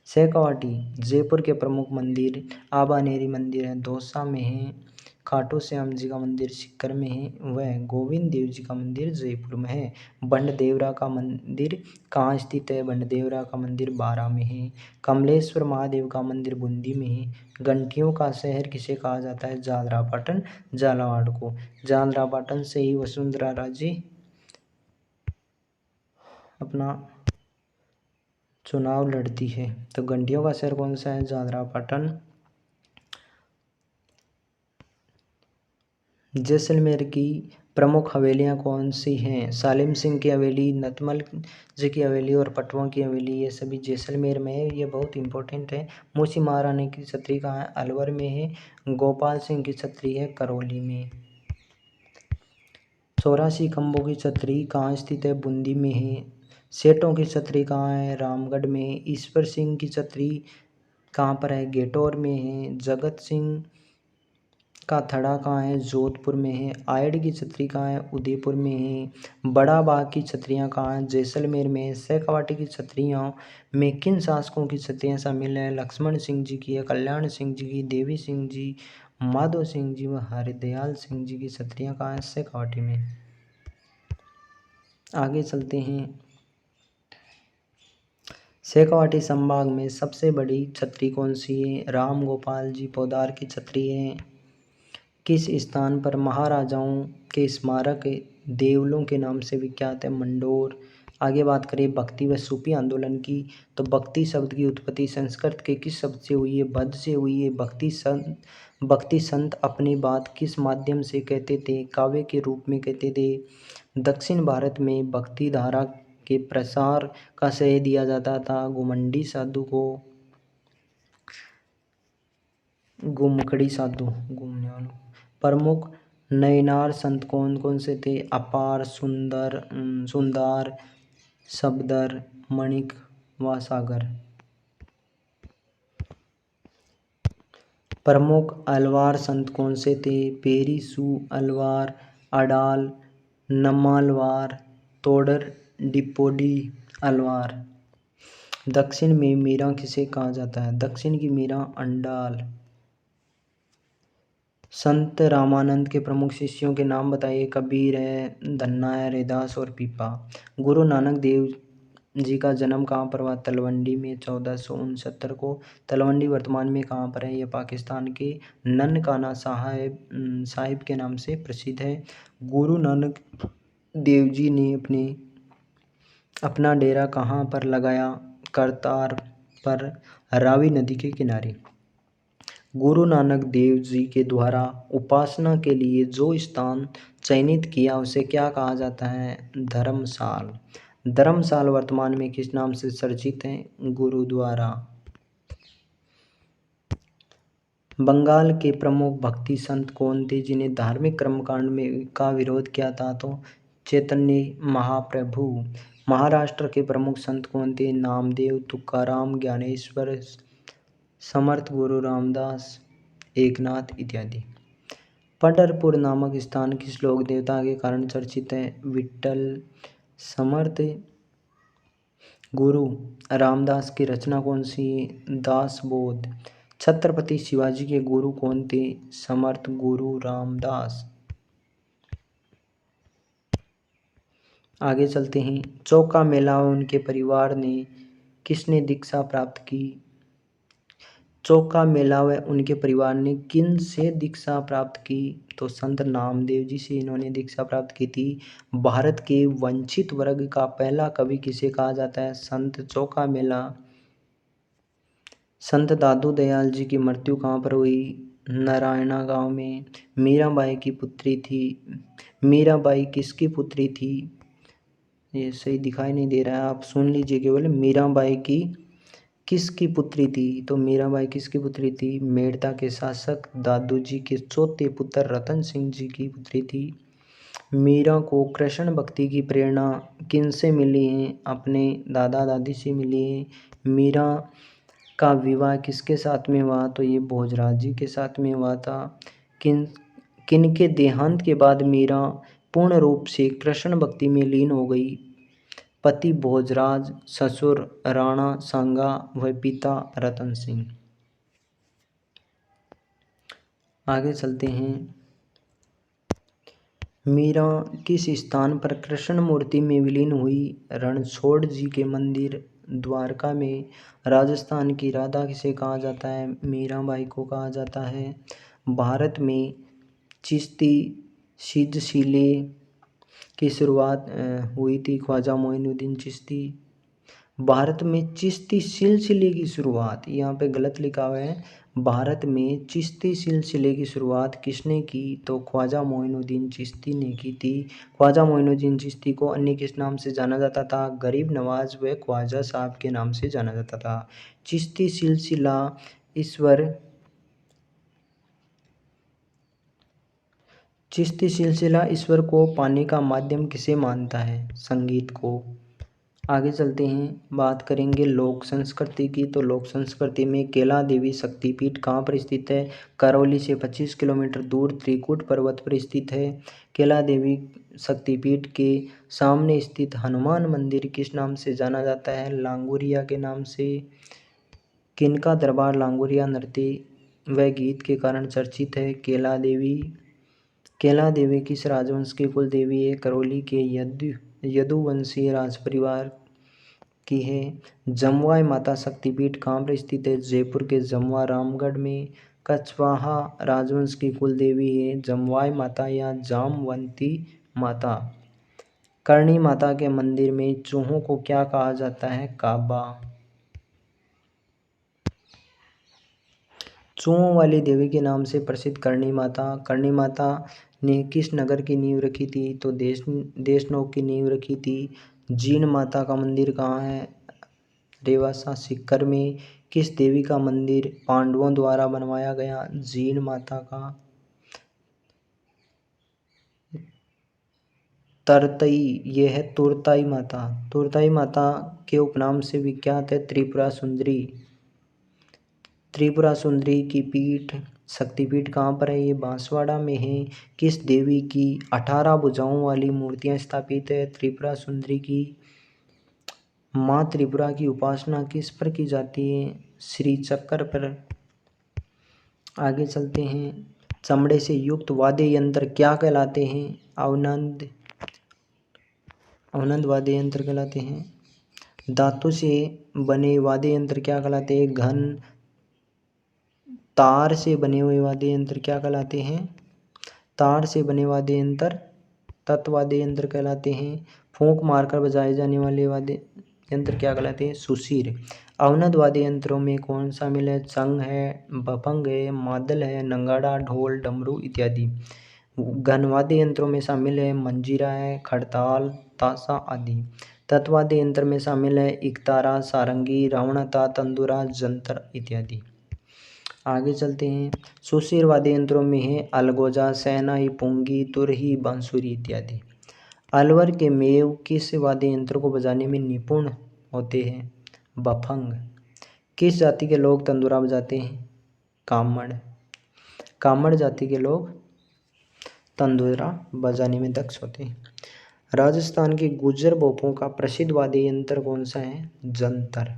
शेखावाटी जयपुर के प्रमुख मंदिर आबानेरी मंदिर है, दौसा में है। खाटू श्याम जी का मंदिर सीकर में है वह गोविंद देव जी का मंदिर जयपुर में है। बंडदेवरा का मंदिर कहाँ स्थित है? बंडदेवरा का मंदिर बारा में है। कमलेश्वर महादेव का मंदिर बूंदी में है। घंटियों का शहर किसे कहा जाता है? झालरापाटन झालावाड़ को। झालरापाटन से ही वसुंधरा राजे अपना चुनाव लड़ती है। तो घंटियों का शहर कौन सा है? झालरापाटन। जैसलमेर की प्रमुख हवेलियाँ कौन सी हैं? सालिम सिंह की हवेली, नतमल जी की हवेली और पटवा की हवेली, ये सभी जैसलमेर में है। ये बहुत इंपॉर्टेंट है। मूसी महारानी की छतरी कहाँ है? अलवर में है। गोपाल सिंह की छतरी है करौली में। 84 खंभों की छतरी कहाँ स्थित है? बूंदी में है। सेठों की छतरी कहाँ है? रामगढ़ में। ईश्वर सिंह की छतरी कहाँ पर है? गेटौर में है। जगत सिंह का थड़ा कहाँ है? जोधपुर में है। आयड की छतरी कहाँ है? उदयपुर में है। बड़ा बाग की छतरियाँ कहाँ हैं? जैसलमेर में है। शेखावाटी की छतरियों में किन शासकों की छतरियाँ शामिल हैं? लक्ष्मण सिंह जी की है, कल्याण सिंह जी की, देवी सिंह जी, माधो सिंह जी व हरदयाल सिंह जी की छतरियाँ कहाँ हैं? शेखावाटी में। आगे चलते हैं। शेखावाटी संभाग में सबसे बड़ी छतरी कौन सी है? राम गोपाल जी पोदार की छतरी है। किस स्थान पर महाराजाओं के स्मारक देवलों के नाम से विख्यात है? मंडोर। आगे बात करें भक्ति व सूफी आंदोलन की, तो भक्ति शब्द की उत्पत्ति संस्कृत के किस शब्द से हुई है? बद्ध से हुई है। भक्ति संत अपनी बात किस माध्यम से कहते थे? काव्य के रूप में कहते थे। दक्षिण भारत में भक्ति धारा के प्रसार का श्रेय दिया जाता था घुमंडी साधु को। गुमकड़ी साधु घूमने वालों। प्रमुख नयनार संत कौन कौन से थे? अपार, सुंदर, शबदर, मणिक व सागर। प्रमुख अलवार संत कौन से थे? पेरी सू अलवार, अडाल, नमालवार, तोडर डिपोडी अलवार। दक्षिण में मीरा किसे कहा जाता है? दक्षिण की मीरा अंडाल। संत रामानंद के प्रमुख शिष्यों के नाम बताइए। कबीर है, धन्ना है, रैदास और पीपा। गुरु नानक देव जी का जन्म कहाँ पर हुआ? तलवंडी में 1469 को। तलवंडी वर्तमान में कहाँ पर है? ये पाकिस्तान के ननकाना साहिब के नाम से प्रसिद्ध है। गुरु नानक देव जी ने अपना डेरा कहाँ पर लगाया? करतार पर, रावी नदी के किनारे। गुरु नानक देव जी के द्वारा उपासना के लिए जो स्थान चयनित किया उसे क्या कहा जाता है? धर्मशाल। धर्मशाल वर्तमान में किस नाम से चर्चित है? गुरुद्वारा। बंगाल के प्रमुख भक्ति संत कौन थे जिन्हें धार्मिक कर्मकांड में का विरोध किया था? तो चैतन्य महाप्रभु। महाराष्ट्र के प्रमुख संत कौन थे? नामदेव, तुकाराम, ज्ञानेश्वर, समर्थ गुरु रामदास, एकनाथ इत्यादि। पंढरपुर नामक स्थान किस लोक देवता के कारण चर्चित है? विट्ठल। समर्थ गुरु रामदास की रचना कौन सी है? दासबोध। छत्रपति शिवाजी के गुरु कौन थे? समर्थ गुरु रामदास। आगे चलते हैं। चौका मेला उनके परिवार ने किसने दीक्षा प्राप्त की? चौका मेला व उनके परिवार ने किन से दीक्षा प्राप्त की? तो संत नामदेव जी से इन्होंने दीक्षा प्राप्त की थी। भारत के वंचित वर्ग का पहला कवि किसे कहा जाता है? संत चौका मेला। संत दादू दयाल जी की मृत्यु कहाँ पर हुई? नारायणा गांव में। मीराबाई की पुत्री थी। मीराबाई किसकी पुत्री थी? ये सही दिखाई नहीं दे रहा है, आप सुन लीजिए केवल। मीराबाई की किसकी पुत्री थी? तो मीराबाई किसकी पुत्री थी? मेड़ता के शासक दादू जी के चौथे पुत्र रतन सिंह जी की पुत्री थी। मीरा को कृष्ण भक्ति की प्रेरणा किन से मिली है? अपने दादा दादी से मिली है। मीरा का विवाह किसके साथ में हुआ? तो ये भोजराज जी के साथ में हुआ था। किनके देहांत के बाद मीरा पूर्ण रूप से कृष्ण भक्ति में लीन हो गई? पति भोजराज, ससुर राणा सांगा व पिता रतन सिंह। आगे चलते हैं। मीरा किस स्थान पर कृष्ण मूर्ति में विलीन हुई? रणछोड़ जी के मंदिर द्वारका में। राजस्थान की राधा किसे कहा जाता है? मीराबाई को कहा जाता है। भारत में चिश्ती सिलसिले की शुरुआत हुई थी? ख्वाजा मोइनुद्दीन चिश्ती। भारत में चिश्ती सिलसिले की शुरुआत, यहाँ पे गलत लिखा हुआ है। भारत में चिश्ती सिलसिले की शुरुआत किसने की? तो ख्वाजा मोइनुद्दीन चिश्ती ने की थी। ख्वाजा मोइनुद्दीन चिश्ती को अन्य किस नाम से जाना जाता था? गरीब नवाज व ख्वाजा साहब के नाम से जाना जाता था। चिश्ती सिलसिला ईश्वर को पाने का माध्यम किसे मानता है? संगीत को। आगे चलते हैं, बात करेंगे लोक संस्कृति की। तो लोक संस्कृति में केला देवी शक्तिपीठ कहाँ पर स्थित है? करौली से 25 किलोमीटर दूर त्रिकुट पर्वत पर स्थित है। केला देवी शक्तिपीठ के सामने स्थित हनुमान मंदिर किस नाम से जाना जाता है? लांगुरिया के नाम से। किनका दरबार लांगुरिया नृत्य व गीत के कारण चर्चित है? केला देवी। केला देवी किस राजवंश की कुल देवी है? करौली के यदुवंशीय राजपरिवार की है। जमवाय माता शक्तिपीठ कहाँ पर स्थित है? जयपुर के जमवा रामगढ़ में। कछवाहा राजवंश की कुल देवी है जमवाय माता या जामवंती माता। करणी माता के मंदिर में चूहों को क्या कहा जाता है? काबा। चूहों वाली देवी के नाम से प्रसिद्ध करणी माता। करणी माता ने किस नगर की नींव रखी थी? तो देशनोक की नींव रखी थी। जीन माता का मंदिर कहाँ है? रेवासा सीकर में। किस देवी का मंदिर पांडवों द्वारा बनवाया गया? जीन माता का। तरतई, ये है तुरताई माता। तुरताई माता के उपनाम से विख्यात है त्रिपुरा सुंदरी। त्रिपुरा सुंदरी की पीठ शक्तिपीठ कहाँ पर है? ये बांसवाड़ा में है। किस देवी की 18 भुजाओं वाली मूर्तियाँ स्थापित है? त्रिपुरा सुंदरी की। माँ त्रिपुरा की उपासना किस पर की जाती है? श्री चक्र पर। आगे चलते हैं। चमड़े से युक्त वाद्य यंत्र क्या कहलाते हैं? अवनंद वाद्य यंत्र कहलाते हैं। धातु से बने वाद्य यंत्र क्या कहलाते हैं? घन। तार से बने हुए वाद्य यंत्र क्या कहलाते हैं? तार से बने वाद्य यंत्र तत्वाद्य यंत्र कहलाते हैं। फूंक मारकर बजाए जाने वाले वाद्य यंत्र क्या कहलाते हैं? सुशीर। अवनद वाद्य यंत्रों में कौन शामिल है? चंग है, बफंग है, मादल है, नंगाड़ा, ढोल, डमरू इत्यादि। घन वाद्य यंत्रों में शामिल है मंजीरा है, खड़ताल, ताशा आदि। तत्वाद्य यंत्र में शामिल है इकतारा, सारंगी, रावणता, तंदुरा, जंतर इत्यादि। आगे चलते हैं। सुशीर वाद्य यंत्रों में है अलगोजा, शहनाई, पुंगी, तुरही, बांसुरी इत्यादि। अलवर के मेव किस वाद्य यंत्र को बजाने में निपुण होते हैं? बफंग। किस जाति के लोग तंदुरा बजाते हैं? कामड़। कामड़ जाति के लोग तंदुरा बजाने में दक्ष होते हैं। राजस्थान के गुज्जर बोपों का प्रसिद्ध वाद्य यंत्र कौन सा है? जंतर।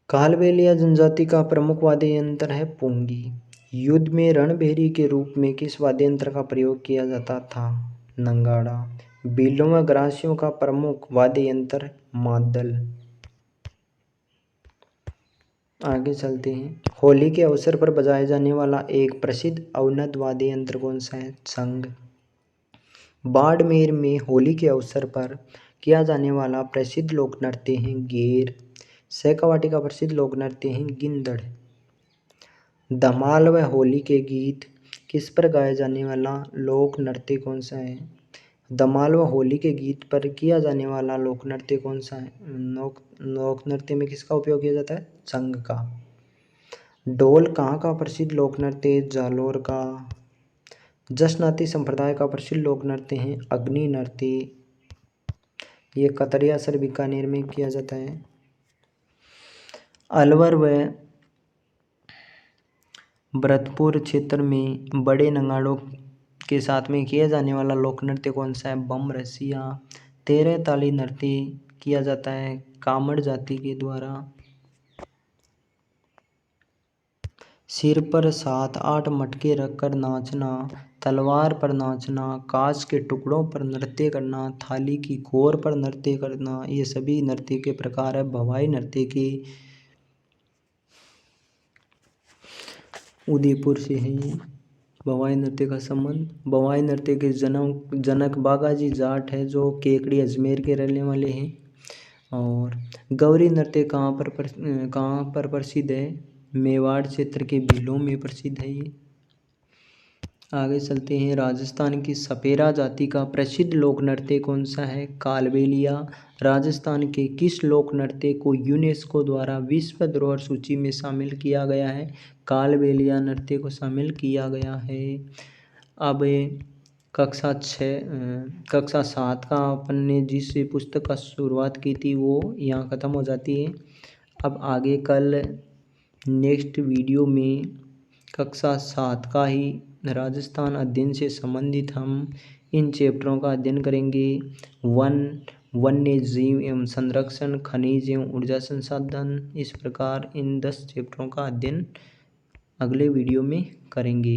कालबेलिया जनजाति का प्रमुख वाद्य यंत्र है पुंगी। युद्ध में रणभेरी के रूप में किस वाद्य यंत्र का प्रयोग किया जाता था? नंगाड़ा। भीलों व ग्रासियों का प्रमुख वाद्य यंत्र मादल। आगे चलते हैं। होली के अवसर पर बजाया जाने वाला एक प्रसिद्ध अवनद वाद्य यंत्र कौन सा है? संग। बाड़मेर में होली के अवसर पर किया जाने वाला प्रसिद्ध लोक नृत्य है गेर। सहकावाटी का प्रसिद्ध लोक नृत्य है गिंदड़। धमाल व होली के गीत किस पर गाया जाने वाला लोक नृत्य कौन सा है? धमाल व होली के गीत पर किया जाने वाला लोक नृत्य कौन सा है? लोक नृत्य में किसका उपयोग किया जाता है? संग का। ढोल कहाँ का प्रसिद्ध लोक नृत्य है? जालोर का। जसनाती संप्रदाय का प्रसिद्ध लोक नृत्य है अग्नि नृत्य। ये कतरिया सर बीकानेर में किया जाता है। अलवर व भरतपुर क्षेत्र में बड़े नगाड़ों के साथ में किया जाने वाला लोक नृत्य कौन सा है? बम रसिया। 13 ताली नृत्य किया जाता है कामड़ जाति के द्वारा। सिर पर 7-8 मटके रखकर नाचना, तलवार पर नाचना, कांच के टुकड़ों पर नृत्य करना, थाली की कोर पर नृत्य करना, ये सभी नृत्य के प्रकार है। भवाई नृत्य के उदयपुर से है ये भवाई नृत्य का संबंध। भवाई नृत्य के जनक बागाजी जाट है जो केकड़ी अजमेर के रहने वाले हैं। और गौरी नृत्य कहाँ पर प्रसिद्ध है? मेवाड़ क्षेत्र के भीलों में प्रसिद्ध है ये। आगे चलते हैं। राजस्थान की सपेरा जाति का प्रसिद्ध लोक नृत्य कौन सा है? कालबेलिया। राजस्थान के किस लोक नृत्य को यूनेस्को द्वारा विश्व धरोहर सूची में शामिल किया गया है? कालबेलिया नृत्य को शामिल किया गया है। अब कक्षा 7 का अपन ने जिस पुस्तक का शुरुआत की थी वो यहाँ ख़त्म हो जाती है। अब आगे कल नेक्स्ट वीडियो में कक्षा 7 का ही राजस्थान अध्ययन से संबंधित हम इन चैप्टरों का अध्ययन करेंगे। वन्य जीव एवं संरक्षण, खनिज एवं ऊर्जा संसाधन, इस प्रकार इन 10 चैप्टरों का अध्ययन अगले वीडियो में करेंगे।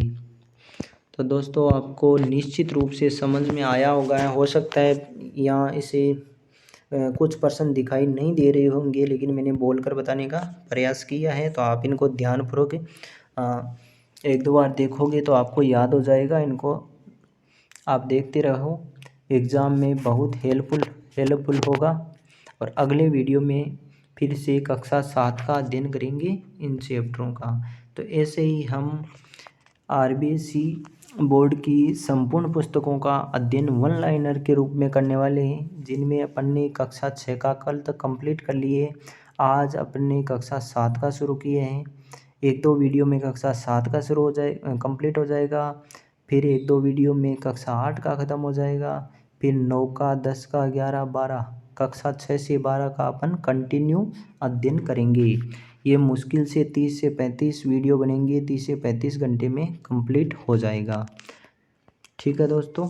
तो दोस्तों आपको निश्चित रूप से समझ में आया होगा। हो सकता है यहाँ इसे कुछ पर्सन दिखाई नहीं दे रहे होंगे, लेकिन मैंने बोलकर बताने का प्रयास किया है। तो आप इनको ध्यानपूर्वक 1-2 बार देखोगे तो आपको याद हो जाएगा। इनको आप देखते रहो, एग्ज़ाम में बहुत हेल्पफुल होगा। और अगले वीडियो में फिर से कक्षा 7 का अध्ययन करेंगे इन चैप्टरों का। तो ऐसे ही हम RBC बोर्ड की संपूर्ण पुस्तकों का अध्ययन 1 लाइनर के रूप में करने वाले हैं, जिनमें अपन ने कक्षा 6 का कल तक कंप्लीट कर लिए। आज अपन ने कक्षा 7 का शुरू किए हैं। 1-2 वीडियो में कक्षा 7 का कंप्लीट हो जाएगा। फिर 1-2 वीडियो में कक्षा 8 का ख़त्म हो जाएगा। फिर 9 का, 10 का, 11, 12, कक्षा 6 से 12 का अपन कंटिन्यू अध्ययन करेंगे। ये मुश्किल से 30 से 35 वीडियो बनेंगे। 30 से 35 घंटे में कंप्लीट हो जाएगा। ठीक है दोस्तों।